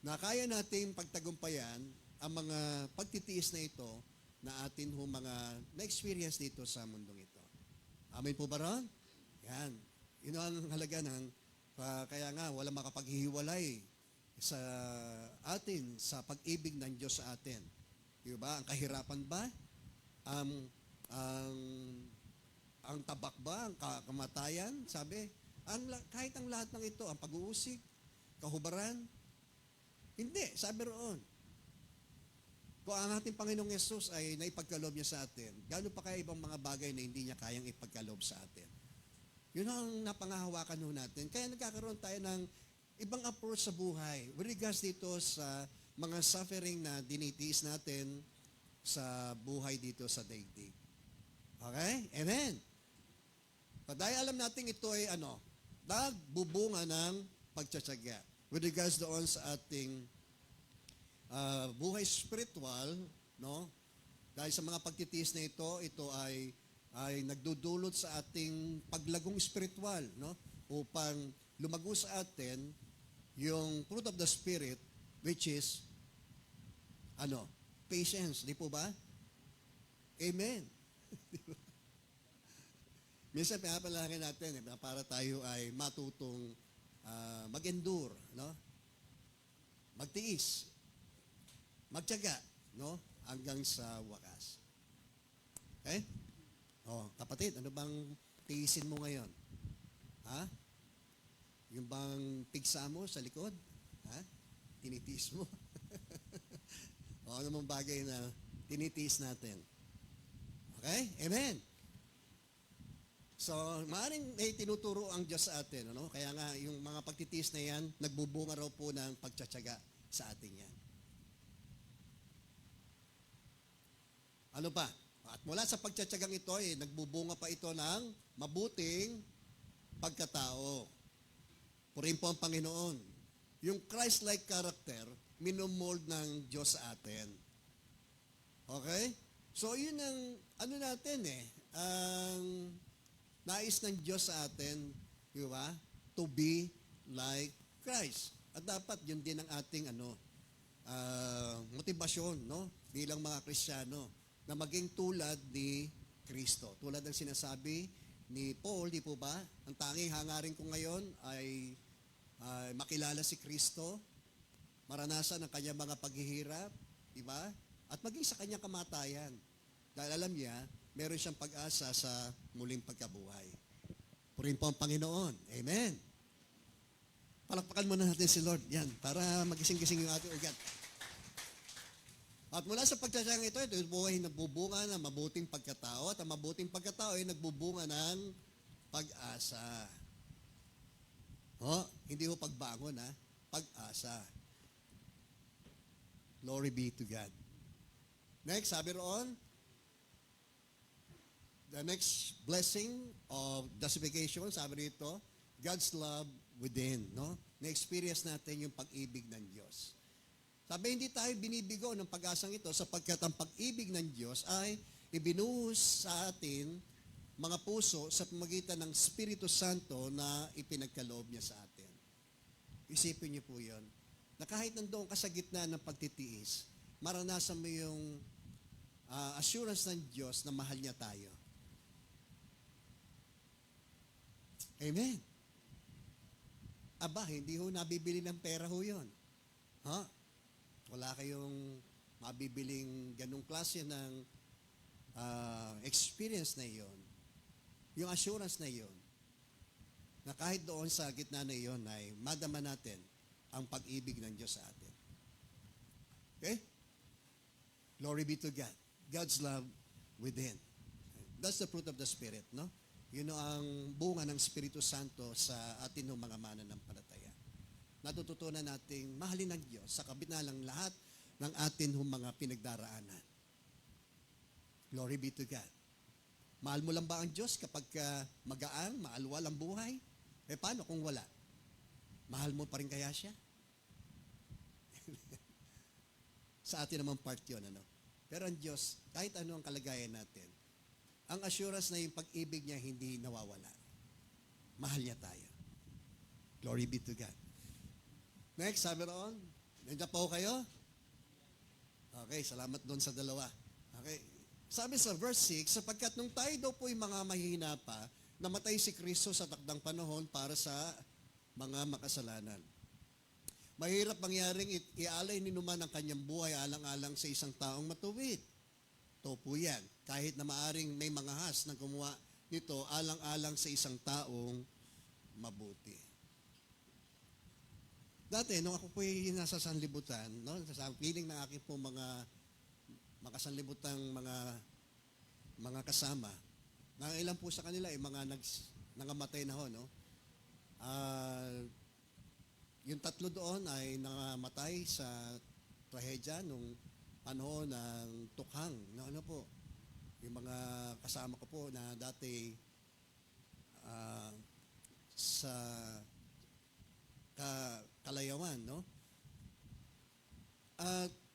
Na kaya nating pagtagumpayan ang mga pagtitiis na ito na atin ho mga na-experience dito sa mundong ito. Amen po ba ron? Yan. Yun ang halaga ng, kaya nga, wala makapaghihiwalay sa atin, sa pag-ibig ng Diyos sa atin. Diba? Ang kahirapan ba? Ang tabak ba? Ang kamatayan? Sabi, kahit ang lahat ng ito, ang pag-uusig, kahubaran, hindi, sabi roon. Kung ang ating Panginoong Yesus ay naipagkaloob niya sa atin, gaano pa kaya ibang mga bagay na hindi niya kayang ipagkaloob sa atin? Yun ang napangahawakan ho natin. Kaya nagkakaroon tayo ng ibang approach sa buhay with regards dito sa mga suffering na dinitiis natin sa buhay dito sa daigdig. Okay? Amen? Dahil alam natin ito ay nagbubunga ng pagtsatsaga. With regards doon sa ating buhay spiritual, no? Dahil sa mga pagtitiis na ito ay nagdudulot sa ating paglagong spiritual, no? Upang lumago sa atin yung fruit of the Spirit, which is, patience, di po ba? Amen. Minsan, pinapalaki natin, para tayo ay matutong mag-endure, no? Magtiis, magtiyaga, no? Hanggang sa wakas. Okay? Kapatid, ano bang tiisin mo ngayon? Ha? Yung bang pigsa mo sa likod? Ha? Tinitiis mo? Ano mong bagay na tinitiis natin? Okay? Amen? So, maaaring tinuturo ang Diyos sa atin, ano? Kaya nga, yung mga pagtitiis na yan, nagbubunga raw po ng pagtsatsaga sa atin yan. Ano pa? At mula sa pagtsatsagang ito, nagbubunga pa ito ng mabuting pagkatao. Purihin po ang Panginoon. Yung Christ-like character, minomold ng Diyos sa atin. Okay? So, yun ang, natin ang nais ng Diyos sa atin, di ba? To be like Christ. At dapat yun din ang ating motibasyon, no? Bilang mga Kristiyano, na maging tulad ni Kristo. Tulad ng sinasabi ni Paul, di po ba? Ang tanging hangarin ko ngayon ay makilala si Kristo, maranasan ang kanyang mga paghihirap, di ba? At maging sa kanyang kamatayan. Dahil alam niya, meron siyang pag-asa sa muling pagkabuhay. Purihin po ang Panginoon. Amen. Palakpakan muna natin si Lord. Yan, para magising-gising yung ating ugat. At mula sa pagtsatsagang ito buhay nagbubunga ng mabuting pagkatao at ang mabuting pagkatao ay nagbubunga ng pag-asa. Hindi ho pagbangon, ha? pag-asa. Glory be to God. Next, sabi roon, the next blessing of justification, sabi rito, God's love within, no? Na-experience natin yung pag-ibig ng Diyos. Sabi, hindi tayo binibigo ng pag-asang ito sapagkat ang pag-ibig ng Diyos ay ibinuhos sa atin mga puso sa pamamagitan ng Espiritu Santo na ipinagkaloob niya sa atin. Isipin niyo po yun, na kahit nandoon ka sa gitna ng pagtitiis, maranasan mo yung assurance ng Diyos na mahal niya tayo. Amen. Aba, hindi ho nabibili ng pera ho yun. Ha? Wala kayong mabibiling ganung klase ng experience na iyon. Yung assurance na iyon. Na kahit doon sa gitna na iyon ay madama natin ang pag-ibig ng Diyos sa atin. Okay? Glory be to God. God's love within. That's the fruit of the Spirit, no? Yun ang bunga ng Espiritu Santo sa atin ng mga mananampalataya. Natututunan nating mahalin ng Diyos sa kabila ng lahat ng atin ng mga pinagdaraanan. Glory be to God. Mahal mo lang ba ang Diyos kapag magaang, maalwal ang buhay? Eh paano kung wala? Mahal mo pa rin kaya siya? Sa atin naman part yun, ano? Pero ang Diyos, kahit ano ang kalagayan natin, ang assurance na yung pag-ibig niya hindi nawawala. Mahal niya tayo. Glory be to God. Next, sabi roon, nandiyan po kayo? Okay, salamat doon sa dalawa. Okay, sabi sa verse 6, sapagkat nung tayo daw po yung mga mahihina pa, namatay si Kristo sa takdang panahon para sa mga makasalanan. Mahirap mangyaring ialay ni numan ang kanyang buhay alang-alang sa isang taong matuwid. Ito po yan. Kahit na maaring may mga has na gumawa nito alang-alang sa isang taong mabuti. Dati, nung ako po yung nasa sanlibutan, no, sa piling ng aking po mga makasanlibutang mga kasama, na ilan po sa kanila ay mga nangamatay na ho, no? Yung tatlo doon ay nangamatay sa trahedya nung panahon ng tukhang, no, ano po, yung mga kasama ko po na dati sa Kalayawan, no?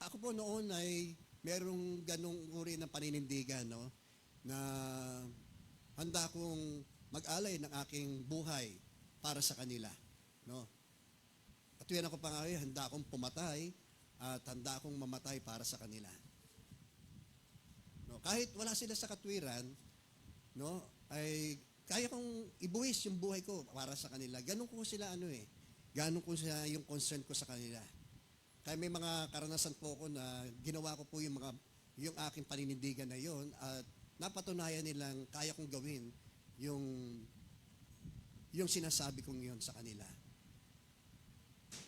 Ako po noon ay merong ganong uri ng paninindigan, no? Na handa kong mag-alay ng aking buhay para sa kanila, no? At yun ako pa nga, handa akong pumatay at handa akong mamatay para sa kanila. No, kahit wala sila sa katwiran, no, ay kaya kong ibuwis yung buhay ko para sa kanila. Ganun ko sila ganun ko sila yung concern ko sa kanila. Kaya may mga karanasan po ako na ginawa ko po yung aking paninindigan na yon at napatunayan nilang kaya kong gawin yung sinasabi kong yon sa kanila.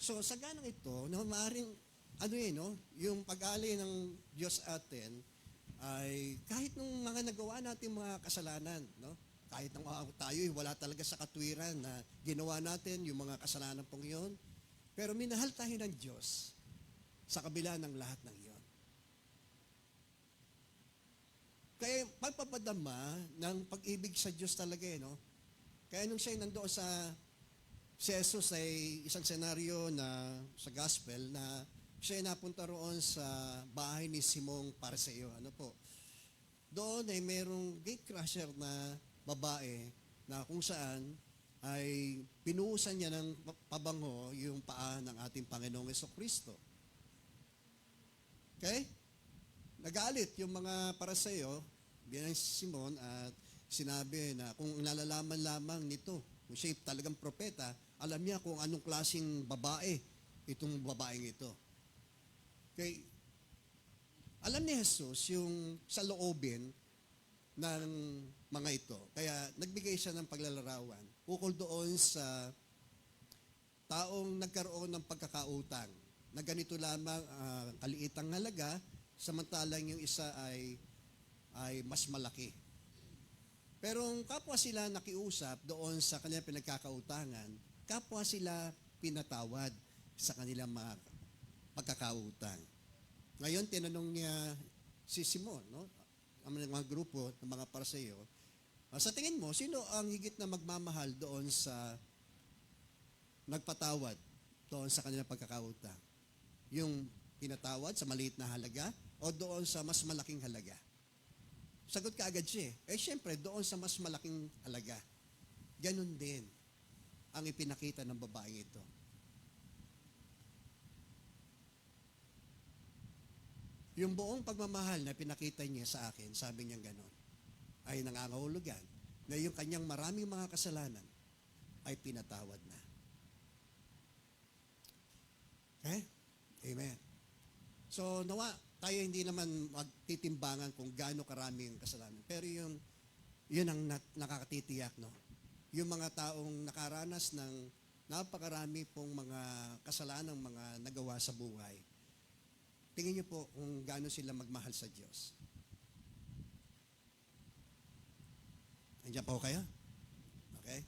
So sa ganang ito, no, maaaring yung pag-alay ng Diyos atin ay kahit nung mga nagawa natin mga kasalanan, no? Kahit nang tayo wala talaga sa katwiran na ginawa natin yung mga kasalanan pong iyon, pero minahal tayo ng Diyos sa kabila ng lahat ng iyon. Kaya pagpapadama ng pag-ibig sa Diyos talaga, no? Kaya nung siya nandoon si Jesus ay isang senaryo na sa gospel na siya ay napunta roon sa bahay ni Simong Pariseo. Ano po? Doon ay merong gate crusher na babae na kung saan ay pinuhusan niya ng pabango yung paa ng ating Panginoong Jesucristo. Okay? Nagalit yung mga Pariseo, bilang si Simon, at sinabi na kung nalalaman lamang nito, kung siya talagang propeta, alam niya kung anong klaseng babae itong babaeng ito. Okay? Alam ni Jesus yung sa loobin ng mga ito. Kaya nagbigay siya ng paglalarawan ukol doon sa taong nagkaroon ng pagkakautang na ganito lamang kaliitang halaga, samantalang yung isa ay mas malaki. Pero kapwa sila nakiusap doon sa kanyang pinagkakautangan, kapwa sila pinatawad. sa kanilang mga pagkakautang. Ngayon, tinanong niya si Simon, no? Ang mga grupo ng mga Pariseo, sa tingin mo, sino ang higit na magmamahal doon sa nagpatawad doon sa kanilang pagkakautang? Yung pinatawad sa maliit na halaga o doon sa mas malaking halaga? Sagot ka agad siya syempre, doon sa mas malaking halaga. Ganon din ang ipinakita ng babaeng ito. Yung buong pagmamahal na pinakita niya sa akin, sabi niya ganon, ay nangangahulugan na yung kanyang maraming mga kasalanan ay pinatawad na. Okay? Amen. So, nawa, tayo hindi naman magtitimbangan kung gaano karami yung kasalanan. Pero yun ang nakakatitiyak, no? Yung mga taong nakaranas ng napakarami pong mga kasalanan, mga nagawa sa buhay, tingin niyo po kung gaano sila magmahal sa Diyos. Nandiyan po kayo? Okay?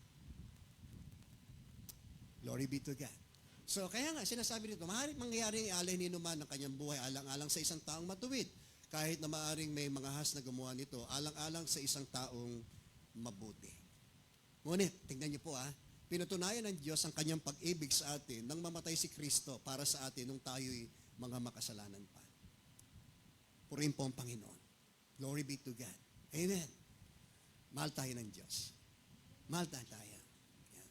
Glory be to God. So, kaya nga, sinasabi nito, maaaring mangyaring alay ni Numan ng kanyang buhay alang-alang sa isang taong matuwid. Kahit na maaaring may mga has na gumawa nito, alang-alang sa isang taong mabuti. Ngunit, tingnan niyo po pinatunayan ng Diyos ang kanyang pag-ibig sa atin nang mamatay si Kristo para sa atin nung tayo'y mga makasalanan pa. Purihin po ang Panginoon. Glory be to God. Amen. Mahal tayo ng Diyos. Mahal tayo. Yan.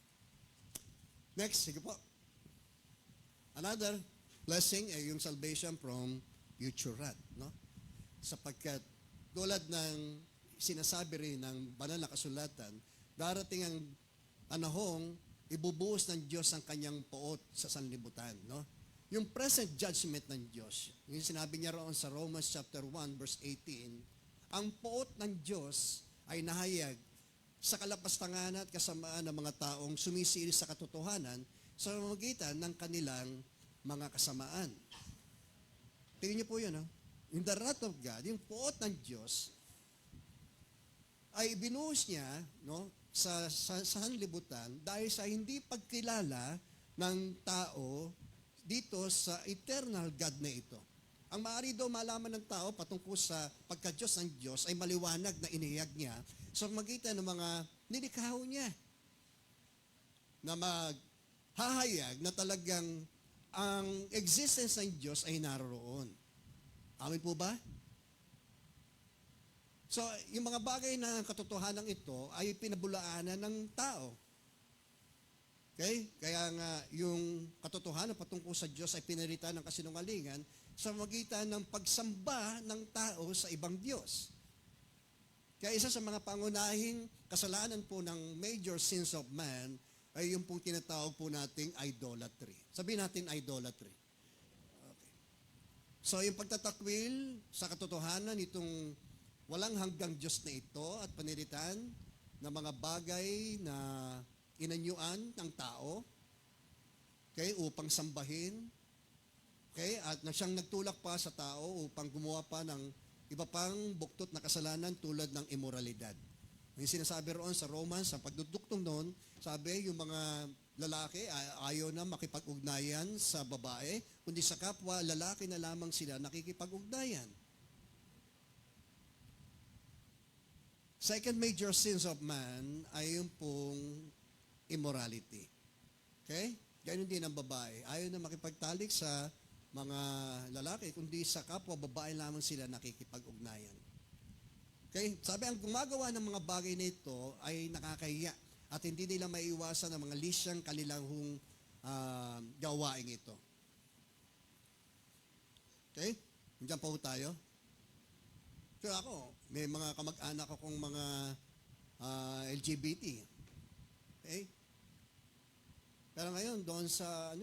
Next, sige po. Another blessing ay yung salvation from future wrath, no? Sapagkat tulad ng sinasabi rin ng banal na kasulatan, darating ang panahong ibubuhos ng Diyos ang kanyang poot sa sanlibutan, no? Yung present judgment ng Diyos, yung sinabi niya roon sa Romans chapter 1 verse 18, ang poot ng Diyos ay nahayag sa kalapastangan at kasamaan ng mga taong sumisil sa katotohanan sa pamamagitan ng kanilang mga kasamaan. Tingnan niyo po yun, yung the wrath of God, yung poot ng Diyos, ay binuhos niya, no, sa sanlibutan dahil sa hindi pagkilala ng tao dito sa eternal God na ito. Ang maaari daw malaman ng tao patungkol sa pagka-Diyos ng Diyos ay maliwanag na inihayag niya sa pamamagitan ng mga nilikha niya na maghahayag na talagang ang existence ng Diyos ay naroon. Amin po ba? So, yung mga bagay na katotohanan ito ay pinabulaanan ng tao. Okay? Kaya nga, yung katotohanan patungkol sa Diyos ay pinalitan ng kasinungalingan sa magitan ng pagsamba ng tao sa ibang Diyos. Kaya isa sa mga pangunahing kasalanan po ng major sins of man ay yung pong tinatawag po nating idolatry. Sabihin natin idolatry. Okay. So, yung pagtatakwil sa katotohanan itong walang hanggang Diyos na ito at paniritan ng mga bagay na inanyuan ng tao, okay, upang sambahin, okay, at siyang nagtulak pa sa tao upang gumawa pa ng iba pang buktot na kasalanan tulad ng immoralidad. Yung sinasabi roon sa Romans, sa pagduduktong noon, sabi yung mga lalaki ayaw na makipag-ugnayan sa babae, kundi sa kapwa lalaki na lamang sila nakikipag-ugnayan. Second major sins of man ay yung pong immorality. Okay? Ganyan din ang babae. Ayaw na makipagtalik sa mga lalaki, kundi sa kapwa babae lamang sila nakikipag-ugnayan. Okay? Sabi, ang gumagawa ng mga bagay na ito ay nakakahiya at hindi nila maiiwasan ang mga lisyang kanilang gawain ito. Okay? Diyan po tayo. Kaya ako, may mga kamag-anak akong mga LGBT. Okay? Pero ngayon, doon sa,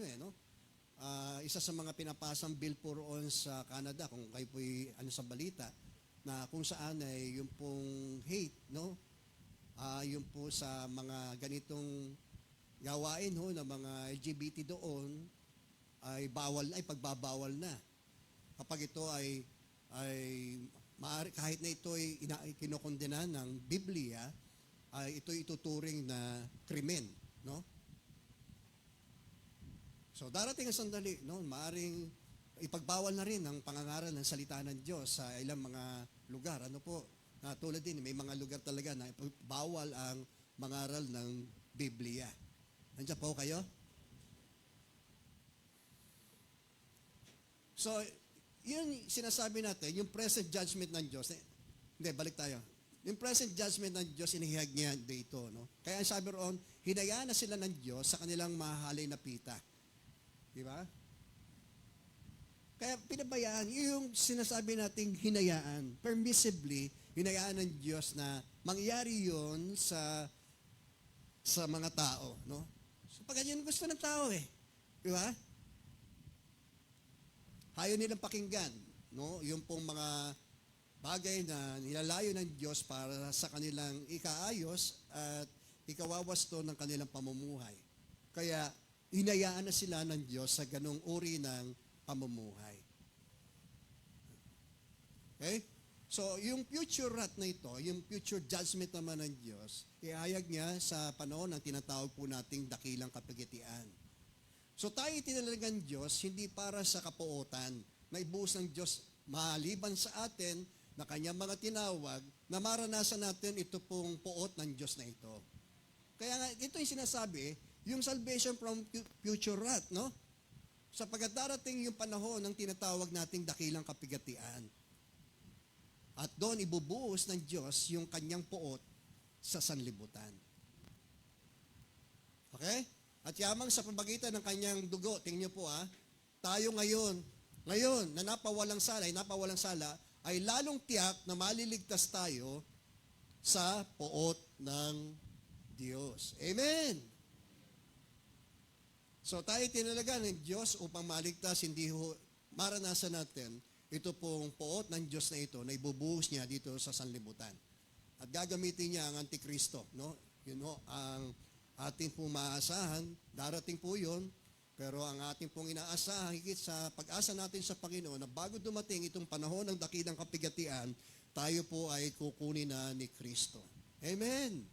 isa sa mga pinapasang bill po roon sa Canada, kung kayo po'y sa balita, na kung saan ay yung pong hate, no? Yung po sa mga ganitong gawain ng mga LGBT doon ay pagbabawal na. Kapag ito ay maaari, kahit na ito ay kinokondena ng Biblia, ay ito ituturing na krimen, no? So darating ang sandali, no, maaring ipagbawal na rin ang pangangaral ng salita ng Diyos sa ilang mga lugar. Ano po? Tulad din, may mga lugar talaga na bawal ang mangaral ng Biblia. Nandiyan po kayo? So, yun sinasabi natin, yung present judgment ng Diyos. Hindi, balik tayo. Yung present judgment ng Diyos, inihayag niya dito. No? Kaya sabi roon, hinayaan na sila ng Diyos sa kanilang mahalay na pita. Di ba? Kaya pinabayaan, yung sinasabi nating hinayaan, permissibly, hinayaan ng Diyos na mangyari yon sa mga tao. No? So, pag yun gusto ng tao eh. Di ba? Ayaw nilang pakinggan. No? Yung pong mga bagay na nilalayo ng Diyos para sa kanilang ikaayos at ikawawasto ng kanilang pamumuhay. Kaya, hinayaan na sila ng Diyos sa ganong uri ng pamumuhay. Okay? So, yung future wrath na ito, yung future judgment naman ng Diyos, ihayag niya sa panahon ng tinatawag po nating dakilang kapigatian. So, tayo itinalagang Diyos, hindi para sa kapuotan, na ibuhos ng Diyos maliban sa atin, na kanyang mga tinawag, na maranasan natin ito pong puot ng Diyos na ito. Kaya nga, ito yung sinasabi, yung salvation from future wrath, no? Sapagkat darating yung panahon ng tinatawag nating dakilang kapigatian. At doon ibubuhos ng Diyos yung kanyang puot sa sanlibutan. Okay? At yamang sa pamagitan ng kanyang dugo, tingnan niyo po tayo ngayon na napawalang sala, ay lalong tiyak na maliligtas tayo sa puot ng Diyos. Amen! So tayo tinalaga ng Diyos upang maligtas, hindi maranasan natin ito pong puot ng Diyos na ito na ibubuhos niya dito sa sanlibutan. At gagamitin niya ang Antikristo. No? Yun ho, ang ating pong maaasahan, darating po yun, pero ang ating pong inaasahan, higit sa pag-asa natin sa Panginoon, na bago dumating itong panahon ng dakilang kapigatian, tayo po ay kukunin na ni Kristo. Amen!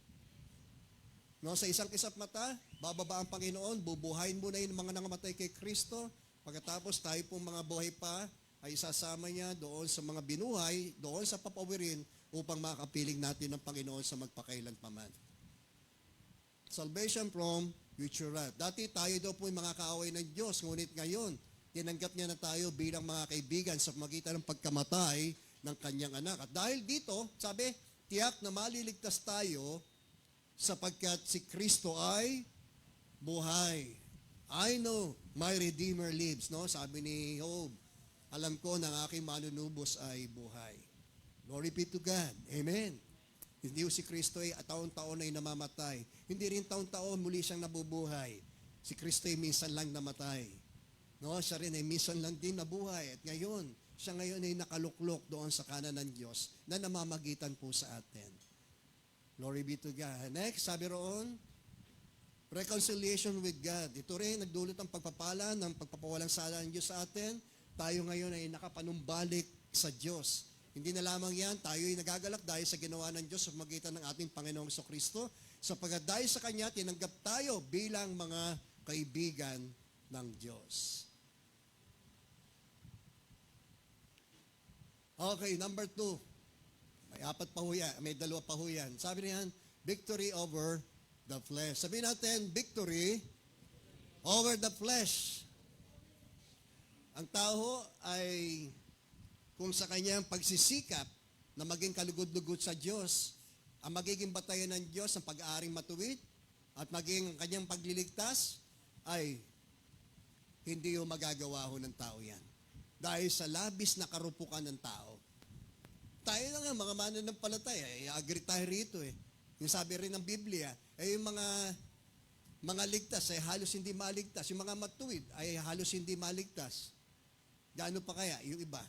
No, sa isang kisap mata, bababa ang Panginoon, bubuhayin mo na yung mga nangamatay kay Kristo, pagkatapos tayo pong mga buhay pa, ay isasama niya doon sa mga binuhay, doon sa papawirin, upang makapiling natin ng Panginoon sa magpakailanpaman. Salvation from future wrath. Dati tayo daw po yung mga kaaway ng Diyos, ngunit ngayon, tinanggap niya na tayo bilang mga kaibigan sa pamagitan ng pagkamatay ng kanyang anak. At dahil dito, sabi, tiyak na maliligtas tayo sapagkat si Kristo ay buhay. I know my Redeemer lives, no? Sabi ni Job, alam ko na ang aking manunubos ay buhay. Glory be to God. Amen. Hindi si Kristo ay taon-taon ay namamatay. Hindi rin taon-taon muli siyang nabubuhay. Si Kristo ay minsan lang namatay. No, siya rin ay minsan lang din nabuhay. At ngayon, siya ngayon ay nakaluklok doon sa kanan ng Diyos na namamagitan po sa atin. Glory be to God. Next, sabi roon, reconciliation with God. Ito rin, nagdulot ang pagpapala ng pagpapawalang sala ng Diyos sa atin. Tayo ngayon ay nakapanumbalik sa Diyos. Hindi na lamang yan, tayo ay nagagalak dahil sa ginawa ng Diyos sa pamagitan ng ating Panginoong Kristo. Sapagkat dahil sa Kanya, tinanggap tayo bilang mga kaibigan ng Diyos. Okay, number 2. May dalawa pa ho yan. Sabi niyan, victory over the flesh. Sabihin natin, victory over the flesh. Ang tao ay kung sa kanyang pagsisikap na maging kalugod-lugod sa Diyos, ang magiging batayan ng Diyos ang pag-aaring matuwid at maging kanyang pagliligtas, ay hindi yung magagawa ho ng tao yan. Dahil sa labis na karupukan ng tao. Tayo lang ang mga mananampalataya, agree tayo rito eh. Yung sabi rin ng Biblia, yung mga ligtas ay halos hindi maligtas. Yung mga matuwid ay halos hindi maligtas. Gaano pa kaya yung iba?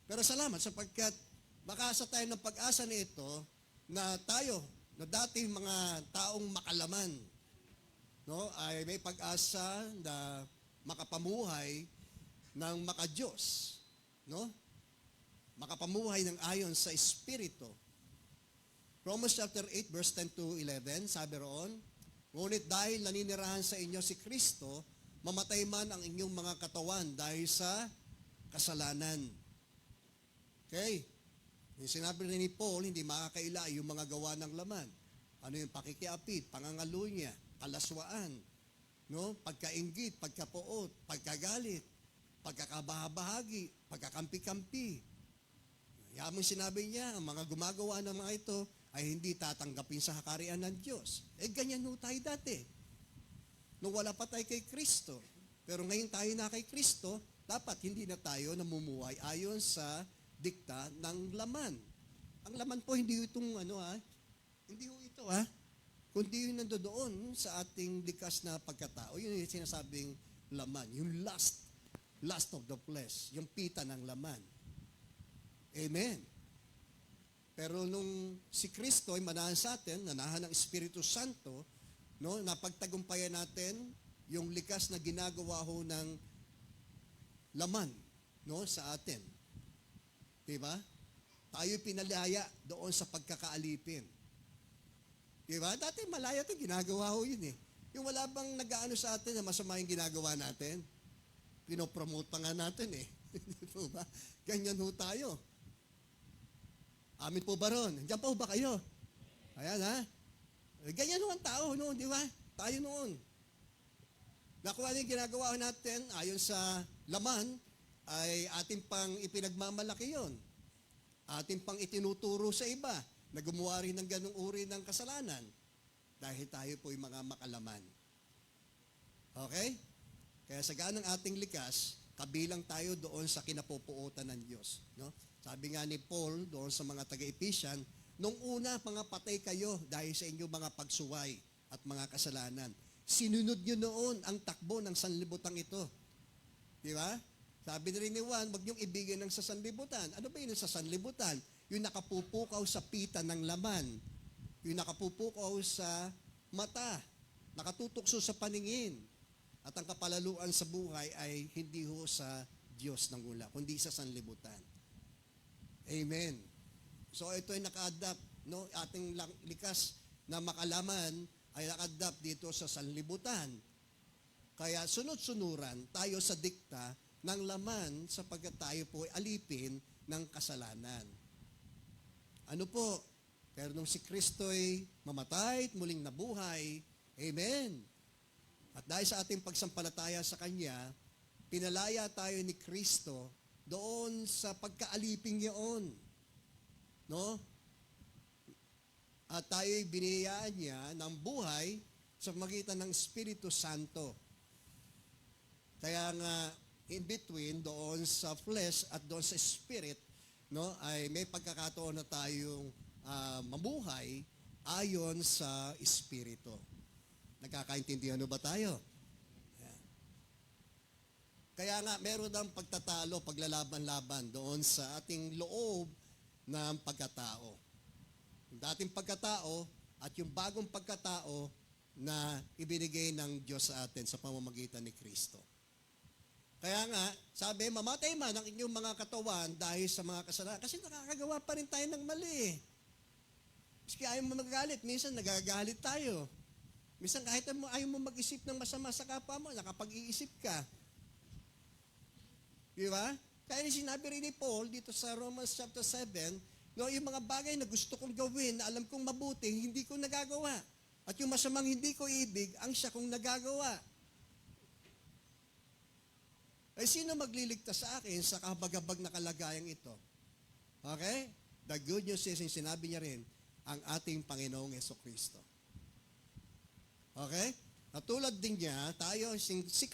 Pero salamat sapagkat makaasa tayo ng pag-asa na ito na tayo, na dati mga taong makalaman, no, ay may pag-asa na makapamuhay ng makadiyos, no? Makapamuhay ng ayon sa Espiritu. Romans chapter 8 verse 10 to 11, sabi roon, Ngunit dahil naninirahan sa inyo si Kristo, mamatay man ang inyong mga katawan dahil sa kasalanan. Okay? Yung sinabi rin ni Paul, hindi makakaila yung mga gawa ng laman. Ano yung pakikiapid, pangangalunya, kalaswaan, no? Pagkainggit, pagkapuot, pagkagalit, pagkakabahabahagi, pagkakampi-kampi. Yamang sinabi niya, ang mga gumagawa ng mga ito ay hindi tatanggapin sa hakarian ng Diyos. Ganyan ho tayo dati. Nung wala pa tayo kay Kristo. Pero ngayon tayo na kay Kristo, dapat hindi na tayo namumuhay ayon sa dikta ng laman. Ang laman po, hindi itong hindi ho ito kundi yung nandoon sa ating likas na pagkatao. Yun yung sinasabing laman, yung lust of the flesh, yung pita ng laman. Amen. Pero nung si Kristo ay manahan sa atin, nanahan ng Espiritu Santo, no, napagtagumpayan natin yung likas na ginagawa ho ng laman, no, sa atin. Diba? Tayo pinalaya doon sa pagkakaalipin. Diba? Dati malaya ito, ginagawa ho yun eh. Yung wala bang nag-aano sa atin na masama yung ginagawa natin? Pinopromote pa nga natin eh. Diba? Ganyan ho tayo. Amin po ba ron? Diyan pa ho ba kayo? Ayan ha? Ganyan ho ang tao noon, di ba? Tayo noon. Nakuha yung ginagawa natin ayon sa laman ay ating pang ipinagmamalaki yon. Ating pang itinuturo sa iba na gumawa rin ng ganung uri ng kasalanan dahil tayo po'y mga makalaman. Okay? Kaya sa ganang ating likas, kabilang tayo doon sa kinapupuotan ng Diyos. No? Sabi nga ni Paul doon sa mga taga-Ephesian, nung una, mga patay kayo dahil sa inyong mga pagsuway at mga kasalanan. Sinunod nyo noon ang takbo ng sanlibutang ito. Di ba? Sabi na rin ni Juan, wag niyong ibigay ng sa sanlibutan. Ano ba yun sa sanlibutan? Yung nakapupukaw sa pita ng laman. Yung nakapupukaw sa mata. Nakatutukso sa paningin. At ang kapalaluan sa buhay ay hindi ho sa Diyos ng ula, kundi sa sanlibutan. Amen. So ito ay naka-adapt, no? Ating likas na makalaman ay naka-adapt dito sa sanlibutan. Kaya sunod-sunuran tayo sa dikta ng laman sapagkat tayo po ay alipin ng kasalanan. Ano po? Pero nung si Kristo ay mamatay at muling nabuhay, amen. At dahil sa ating pagsampalataya sa Kanya, pinalaya tayo ni Kristo doon sa pagkaaliping iyon. No? At tayo'y biniyayaan niya ng buhay sa magitan ng Espiritu Santo. Kaya nga, in between, doon sa flesh at doon sa spirit, no, ay may pagkakataon na tayong mabuhay ayon sa Espiritu. Nagkakaintindihan ba tayo? Yeah. Kaya nga, meron ng pagtatalo, paglalaban-laban doon sa ating loob ng pagkatao. Yung dating pagkatao at yung bagong pagkatao na ibinigay ng Diyos sa atin sa pamamagitan ni Kristo. Kaya nga, sabi, mamatay man ang inyong mga katawan dahil sa mga kasalanan. Kasi nakakagawa pa rin tayo ng mali. Maski ayaw mo magagalit, minsan nagagalit tayo. Minsan kahit ayaw mo mag-isip ng masama sa kapwa mo, nakapag-iisip ka. Di ba? Kaya sinabi rin ni Paul dito sa Romans chapter 7, no, yung mga bagay na gusto kong gawin, na alam kong mabuti, hindi ko nagagawa. At yung masamang hindi ko ibig, ang siya kong nagagawa. Ay sino magliligtas sa akin sa kabagabag na kalagayang ito? Okay? The good news is, sinabi niya rin, ang ating Panginoong Jesucristo. Okay? Natulad din niya, tayo, si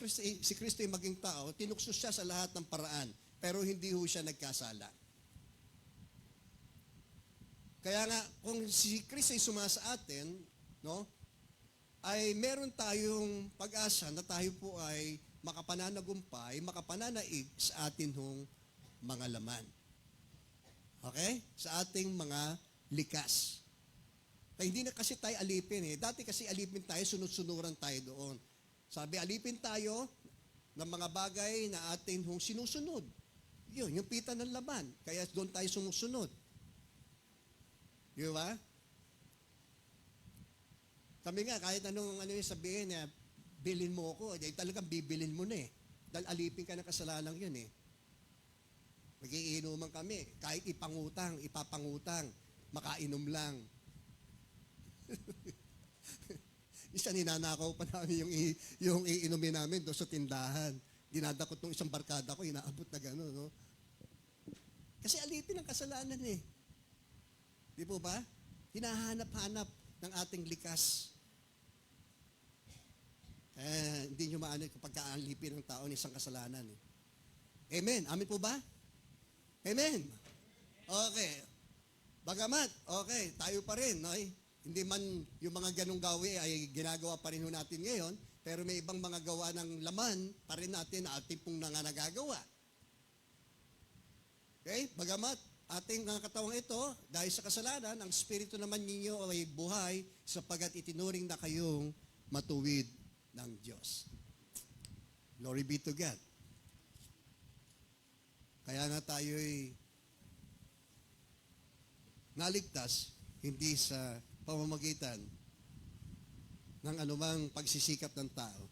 Kristo yung maging tao, tinukso siya sa lahat ng paraan, pero hindi ho siya nagkasala. Kaya nga, kung si Kristo ay sumasa atin, no, ay meron tayong pag-asa na tayo po ay makapananagumpay, makapananaig sa atin hong mga laman. Okay? Sa ating mga likas. Kaya hindi na kasi tayo alipin eh. Dati kasi alipin tayo, sunod-sunuran tayo doon. Sabi, alipin tayo ng mga bagay na atin hong sinusunod. Yun, yung pita ng laman. Kaya doon tayo sumusunod. Di ba? Kami nga, kahit ano yung sabihin niya, bilin mo ako, eh, talagang bibilin mo na eh. Dahil alipin ka ng kasalanan yun eh. Magiinuman kami, kahit ipapangutang, makainom lang. Isa ninanakaw pa namin yung iinumin namin doon sa tindahan. Dinadakot ng isang barkada ko, inaabot na gano'n, no? Kasi alipin ang kasalanan eh. Di po ba? Hinahanap-hanap ng ating likas. Hindi nyo maano kapag kaalipin ng tao ng isang kasalanan eh. Amen. Amen po ba? Amen. Okay. Bagamat, okay, tayo pa rin, no? Hindi man yung mga ganong gawi ay ginagawa pa rin natin ngayon, pero may ibang mga gawa ng laman pa rin natin na ating pong nagagawa. Okay? Bagamat ating katawang ito, dahil sa kasalanan, ang Espiritu naman ninyo ay buhay sapagat itinuring na kayong matuwid ng Diyos. Glory be to God. Kaya nga tayo'y naligtas, hindi sa pamamagitan ng anumang pagsisikap ng tao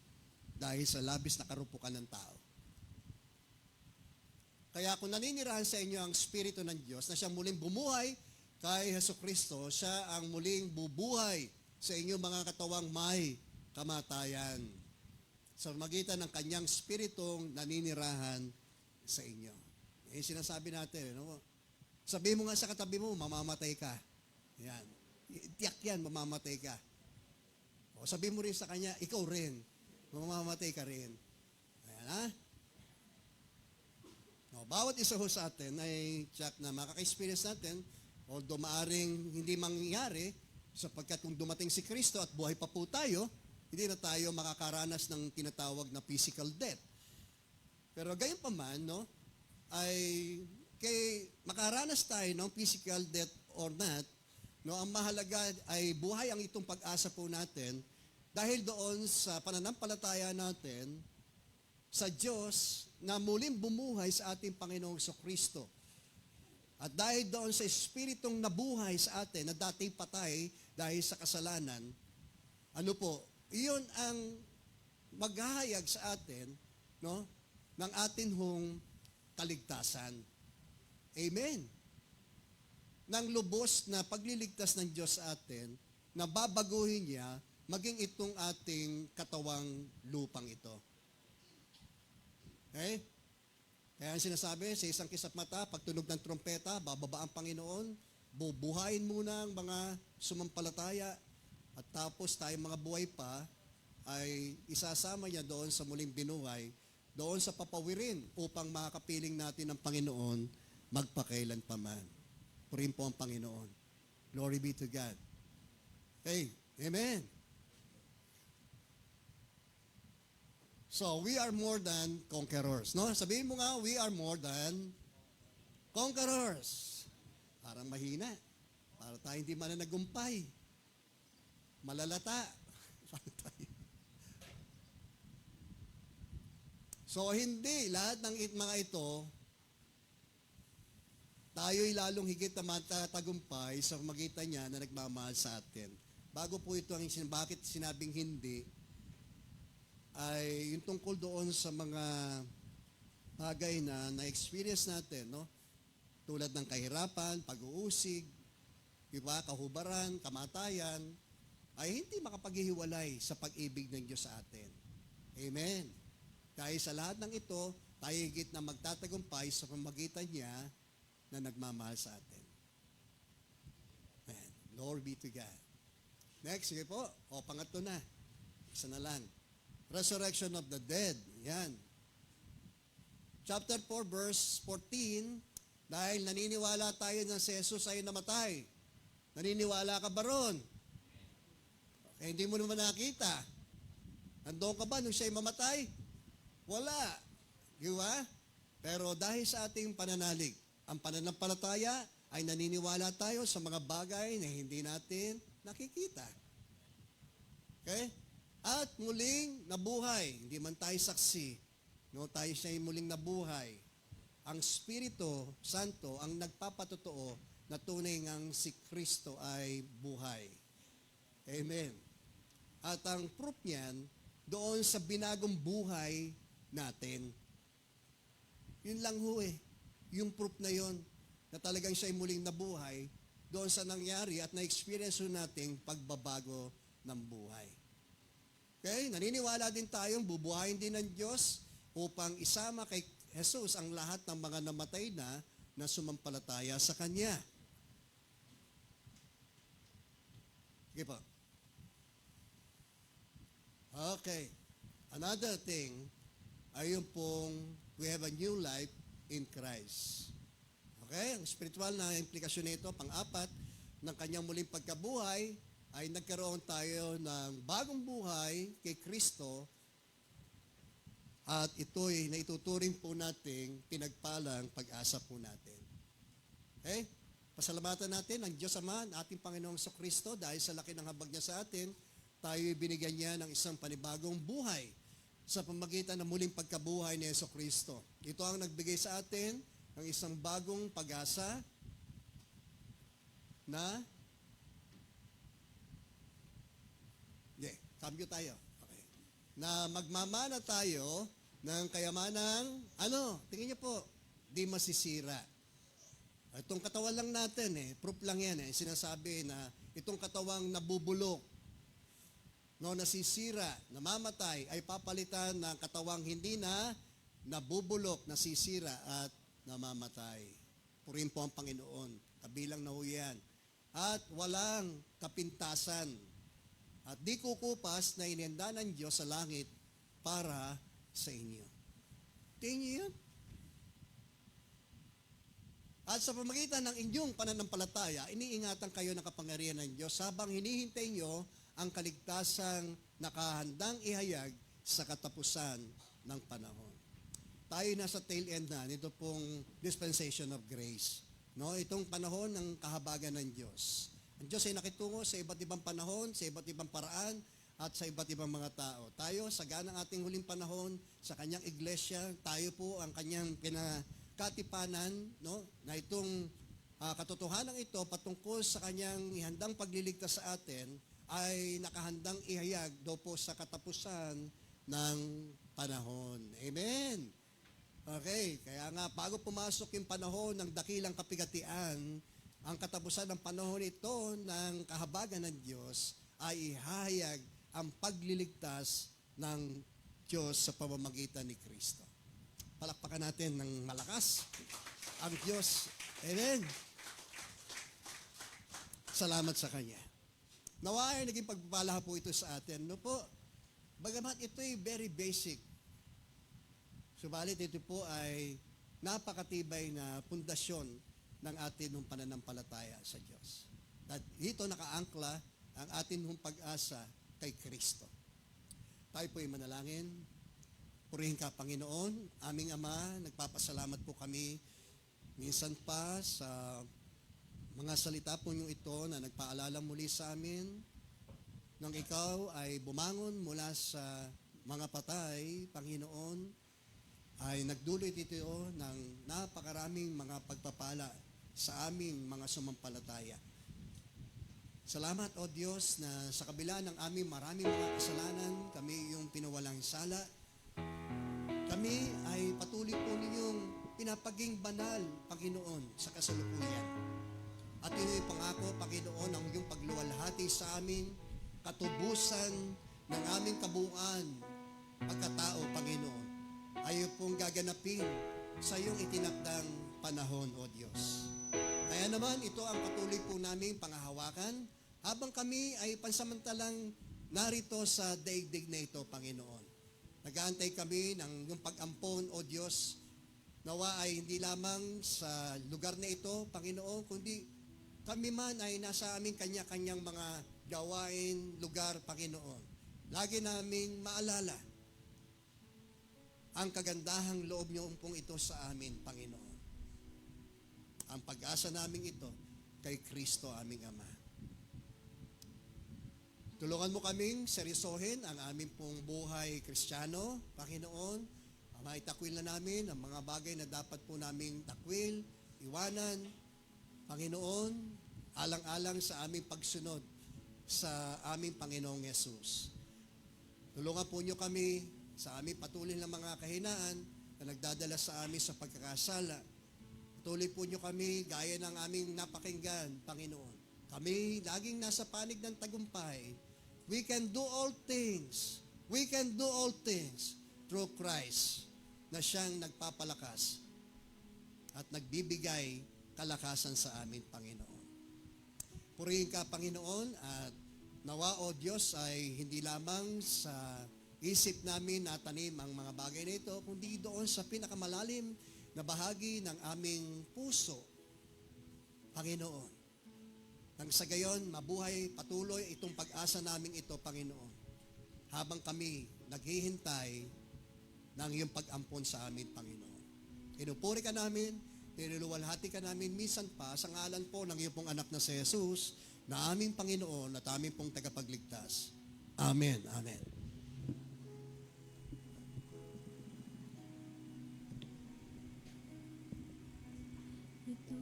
dahil sa labis na karupukan ng tao. Kaya kung naninirahan sa inyo ang Espiritu ng Diyos na siya muling bumuhay kay Jesucristo, siya ang muling bubuhay sa inyo mga katawang may kamatayan sa magitan ng kanyang Espiritong naninirahan sa inyo. Eh, sinasabi natin, no? Sabi mo nga sa katabi mo, mamamatay ka. Yan. Tiyak yan, mamamatay ka. O sabi mo rin sa kanya, ikaw rin. Mamamatay ka rin. Ayan, ha? No, bawat isa ho sa atin ay tiyak na makaka-experience natin, although maaring hindi mangyari, sapagkat kung dumating si Kristo at buhay pa po tayo, hindi na tayo makakaranas ng tinatawag na physical death. Pero gayon pa man, no, ay makaranas tayo ng physical death or not, no, ang mahalaga ay buhay ang itong pag-asa po natin dahil doon sa pananampalataya natin sa Diyos na muling bumuhay sa ating Panginoong Jesucristo. At dahil doon sa Espiritong nabuhay sa atin na dating patay dahil sa kasalanan, ano po, iyon ang maghahayag sa atin, no, ng atin hong kaligtasan. Amen. Nang lubos na pagliligtas ng Diyos sa atin, na babaguhin niya maging itong ating katawang lupang ito. Okay? Kaya ang sinasabi sa isang kisap mata, pag tunog ng trompeta, bababa ang Panginoon, bubuhayin muna ang mga sumampalataya, at tapos tayong mga buhay pa, ay isasama niya doon sa muling binuhay, doon sa papawirin upang makakapiling natin ng Panginoon magpakailan pa man. Purihin po ang Panginoon. Glory be to God. Okay, amen. So, we are more than conquerors. No? Sabihin mo nga, we are more than conquerors. Parang mahina. Para tayo hindi mananagumpay. Malalata. So, hindi. Lahat ng mga ito, tayo'y lalong higit na matatagumpay sa magitan niya na nagmamahal sa atin. Bago po ito ang bakit sinabing hindi, ay yung tungkol doon sa mga bagay na na-experience natin, no? Tulad ng kahirapan, pag-uusig, diba, kahubaran, kamatayan, ay hindi makapaghihiwalay sa pag-ibig ng Diyos sa atin. Amen. Dahil sa lahat ng ito, tayo higit na magtatagumpay sa pamagitan niya na nagmamahal sa atin. Amen. Glory be to God. Next, sige po. O, pangatlo na. Isa na lang. Resurrection of the dead. Yan. Chapter 4, verse 14, dahil naniniwala tayo na si Jesus ay namatay. Naniniwala ka ba ron? Eh, hindi mo naman nakita. Nandoon ka ba nung siya'y mamatay? Wala. Di ba? Pero dahil sa ating pananalig, ang pananampalataya ay naniniwala tayo sa mga bagay na hindi natin nakikita. Okay? At muling nabuhay. Hindi man tayo saksi. No, tayo siya'y muling nabuhay. Ang Espiritu Santo ang nagpapatotoo na tunay ngang si Kristo ay buhay. Amen. At ang proof niyan, doon sa binagong buhay natin. Yun lang ho eh. Yung proof na yon na talagang siya'y muling nabuhay doon sa nangyari at na-experience ho nating pagbabago ng buhay. Okay? Naniniwala din tayong bubuhayin din ng Diyos upang isama kay Jesus ang lahat ng mga namatay na sumampalataya sa Kanya. Sige po. Okay. Another thing ay yung pong we have a new life in Christ. Okay? Ang spiritual na implikasyon nito, pang-apat, ng kanyang muling pagkabuhay, ay nagkaroon tayo ng bagong buhay kay Kristo at ito'y naituturing po nating pinagpalang pag-asa po natin. Okay? Pasalamatan natin ang Diyos Ama, ating Panginoong Kristo, dahil sa laki ng habag niya sa atin, tayo'y binigyan niya ng isang panibagong buhay sa pamagitan ng muling pagkabuhay ni Yeso Kristo. Ito ang nagbigay sa atin ng isang bagong pag-asa na cambio tayo. Okay. Na magmamana tayo ng kayamanang, tingin niyo po, di masisira. Itong katawan lang natin proof lang yan sinasabi na itong katawang nabubulok, nasisira, namamatay, ay papalitan ng katawang hindi na nabubulok, nasisira at namamatay. Purihin po ang Panginoon. Kabilang na ho yan. At walang kapintasan. At di kukupas na inihanda ng Diyos sa langit para sa inyo. Tingin niyo yan? At sa pamagitan ng inyong pananampalataya, iniingatan kayo ng kapangyarihan ng Diyos habang hinihintay nyo ang kaligtasang nakahandang ihayag sa katapusan ng panahon. Tayo nasa tail end na nito pong dispensation of grace. Itong panahon ng kahabagan ng Diyos. Ang Diyos ay nakitungo sa iba't ibang panahon, sa iba't ibang paraan, at sa iba't ibang mga tao. Tayo, sa ganang ating huling panahon, sa kanyang iglesia, tayo po ang kanyang pinakatipanan, na itong katotohanan ito patungkol sa kanyang ihandang pagliligtas sa atin, ay nakahandang ihayag daw po sa katapusan ng panahon. Amen. Okay, kaya nga bago pumasok yung panahon ng dakilang kapigatian, ang katapusan ng panahon ito ng kahabagan ng Diyos ay ihahayag ang pagliligtas ng Diyos sa pamamagitan ni Kristo. Palakpakan natin ng malakas ang Diyos. Amen. Salamat sa Kanya. Nawa ay naging pagpapala po ito sa atin. Bagamat ito ay very basic. Subalit ito po ay napakatibay na pundasyon ng atin ng pananampalataya sa Diyos. At dito nakaangkla ang atin ng pag-asa kay Kristo. Tayo po ay manalangin. Purihin ka, Panginoon. Aming Ama, nagpapasalamat po kami minsan pa sa mga salita po nyo ito na nagpaalala muli sa amin nang ikaw ay bumangon mula sa mga patay, Panginoon, ay nagdulot ito ng napakaraming mga pagpapala sa aming mga sumampalataya. Salamat, O Diyos, na sa kabila ng aming maraming mga kasalanan, kami yung pinawalang sala. Kami ay patuloy po ninyong pinapaging banal, Panginoon, sa kasalukuyan. At ito'y pangako, Panginoon, ang iyong pagluwalhati sa amin, katubusan ng aming kabuuan, pagkatao, Panginoon, ay pong gaganapin sa iyong itinakdang panahon, O Diyos. Kaya naman, ito ang patuloy po naming pangahawakan habang kami ay pansamantalang narito sa daigdig na ito, Panginoon. Nag-aantay kami ng iyong pag-ampon, O Diyos, nawa ay hindi lamang sa lugar na ito, Panginoon, kundi kami man ay nasa aming kanya-kanyang mga gawain, lugar, Panginoon. Lagi naming maalala ang kagandahang loob niyo pong ito sa amin, Panginoon. Ang pag-asa namin ito kay Kristo aming Ama. Tulungan mo kaming seryosohin ang aming pong buhay Kristiyano, Panginoon. Maitakwil na namin ang mga bagay na dapat po naming takwil, iwanan, Panginoon, alang-alang sa aming pagsunod sa aming Panginoong Yesus. Tulungan po niyo kami sa aming patuloy na mga kahinaan na nagdadala sa amin sa pagkakasala. Patuloy po niyo kami gaya ng aming napakinggan, Panginoon. Kami laging nasa panig ng tagumpay. We can do all things. We can do all things through Christ na siyang nagpapalakas at nagbibigay kalakasan sa amin, Panginoon. Purihin ka, Panginoon, at nawa, O Diyos, ay hindi lamang sa isip namin natanim ang mga bagay na ito, kundi doon sa pinakamalalim na bahagi ng aming puso, Panginoon. Nang sa gayon, mabuhay patuloy itong pag-asa namin ito, Panginoon, habang kami naghihintay ng iyong pag-ampon sa amin, Panginoon. Pinupuri ka namin, niluluwalhati ka namin minsan pa sa ngalan po ng iyong pong anak na si Jesus, na aming Panginoon at aming pong tagapagligtas. Amen. Amen. Ito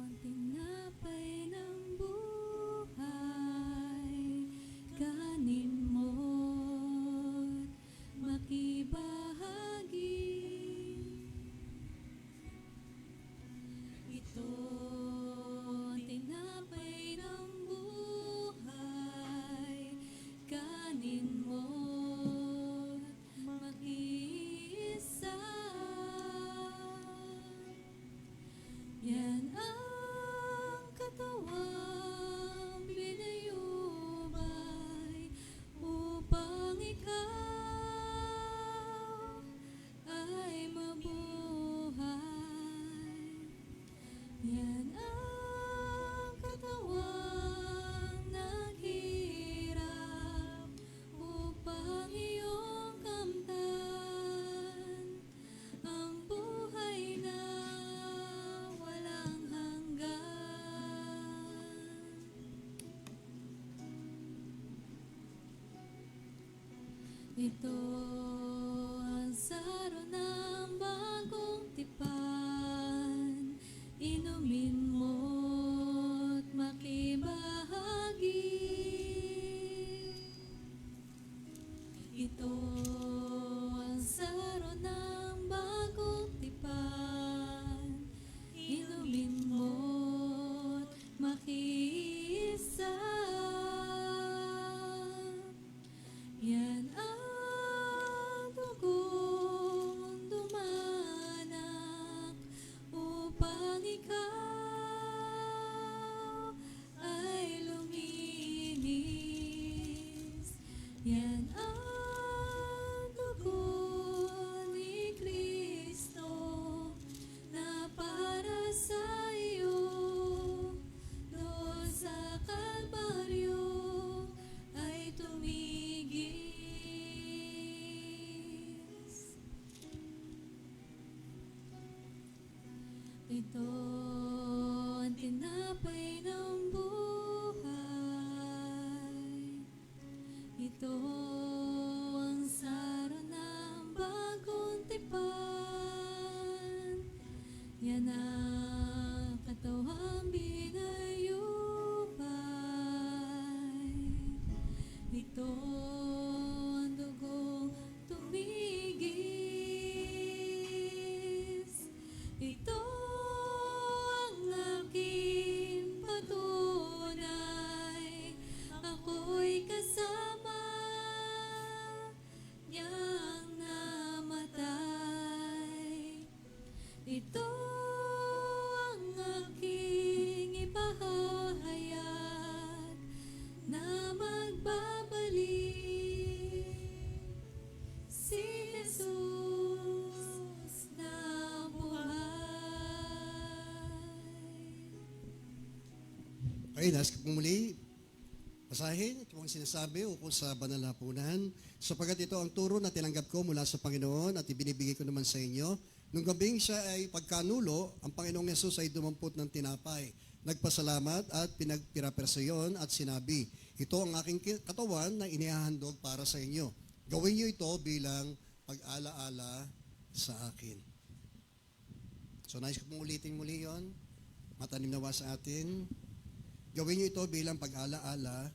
ang tinapay ng buhay, kanin mo't makibahagi. Ito ang tinapay ng buhay, kanin mo't makisa. Yan ang katawang binayubay upang ikaw ay mabuhay. Yan ang katawang naghirap upang iyong kamtan ang buhay na walang hanggan. Ito ang saro ng bagong tipan, inumin mo't makibahagi. Ito ang saro ng bagong tipan, inumin mo't makisa. Yan ang dugong dumanak upang ikaw ay luminis. Yan ang dugo ni Kristo na para sa iyo doon sa Kalbaryo ay tumigis. Ito ang tinapay ng buhay. Ito ang saro ng bagong tipan. Yan ang katawang binayubay. Ito ang dugong tumigis. Ito ang aking patunay. Ako'y kasama niyang namatay. Ito ang aking ipahahayag na magbabalik si Jesus na buhay. Okay, nais ko pong muli basahin ito ang sinasabi ukol sa banal na hapunan, sapagkat ito ang turo na tinanggap ko mula sa Panginoon at ibinibigay ko naman sa inyo. Nung gabing siya ay pagkanulo, ang Panginoong Yesus ay dumampot ng tinapay, nagpasalamat at pinagpirapersayon at sinabi, ito ang aking katawan na inihahandog para sa inyo. Gawin niyo ito bilang pag-alaala sa akin. So nais ko pong ulitin muli yon. Matanim nawa sa atin. Gawin niyo ito bilang pag-alaala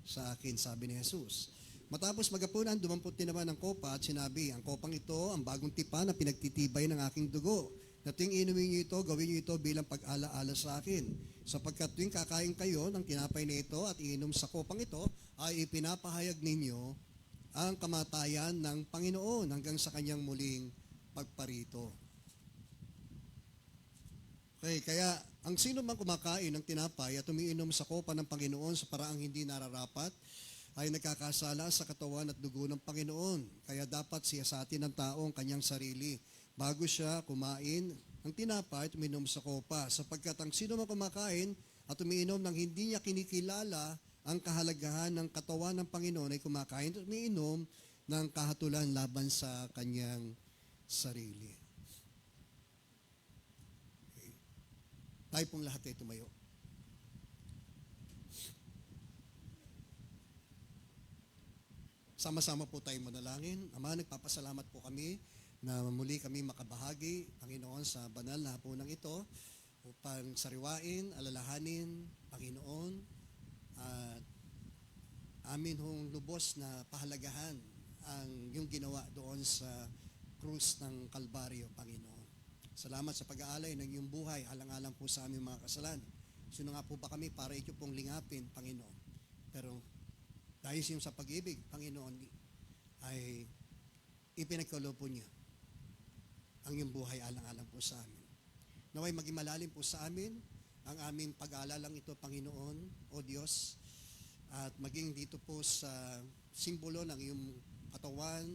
sa akin, sabi ni Jesus. Matapos magapunan, dumampot din naman ang kopa at sinabi, ang kopang ito, ang bagong tipan na pinagtitibay ng aking dugo. Na tuwing inumin niyo ito, gawin niyo ito bilang pag-alaala sa akin. Sapagkat tuwing kakain kayo ng tinapay na ito at iinom sa kopang ito, ay ipinapahayag ninyo ang kamatayan ng Panginoon hanggang sa kanyang muling pagparito. Okay, kaya ang sino mang kumakain ng tinapay at umiinom sa kopa ng Panginoon sa paraang hindi nararapat, ay nagkakasala sa katawan at dugo ng Panginoon. Kaya dapat siyasatin ng taong kanyang sarili bago siya kumain ng tinapay at uminom sa kopa. Sapagkat ang sino mang kumakain at umiinom ng hindi niya kinikilala ang kahalagahan ng katawan ng Panginoon ay kumakain at umiinom ng kahatulan laban sa kanyang sarili. Okay. Tayo pong lahat ay tumayo. Sama-sama po tayong manalangin. Ama, nagpapasalamat po kami na muli kami makabahagi, Panginoon, sa banal na hapunan ito upang sariwain, alalahanin, Panginoon, at amin hong lubos na pahalagahan ang yung ginawa doon sa krus ng Kalbaryo, Panginoon. Salamat sa pag-aalay ng iyong buhay, alang-alang po sa aming mga kasalanan. Sino nga po ba kami para ito pong lingapin, Panginoon? Pero dahil sa pag-ibig, Panginoon, ay ipinagkaloob po niyo ang iyong buhay alang-alang po sa amin. Naway maging malalim po sa amin ang aming pag-aalalang ito, Panginoon, O Diyos, at maging dito po sa simbolo ng iyong katawan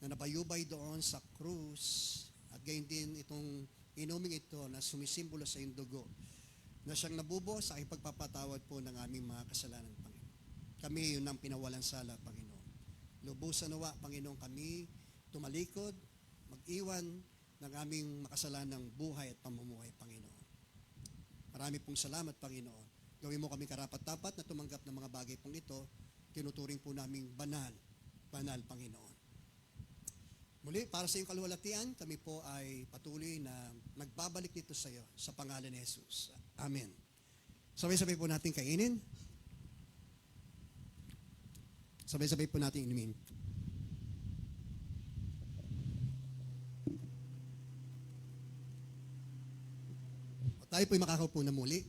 na nabayubay doon sa krus at gayon din itong inuming ito na sumisimbolo sa iyong dugo na siyang nabubo sa ipagpapatawad po ng aming mga kasalanan, Panginoon. Kami yun ang pinawalan sala, Panginoon. Lubusan nawa, Panginoon, kami tumalikod, mag-iwan ng aming makasalanang buhay at pamumuhay, Panginoon. Marami pong salamat, Panginoon. Gawin mo kami karapat-dapat na tumanggap ng mga bagay pong ito, tinuturing po naming banal, Panginoon. Muli, para sa iyong kaluwalhatian, kami po ay patuloy na nagbabalik dito sa iyo sa pangalan ni Jesus. Amen. Sabay-sabay po natin kainin. Sabay-sabay po natin inumin. Tayo po'y makakaupo na muli.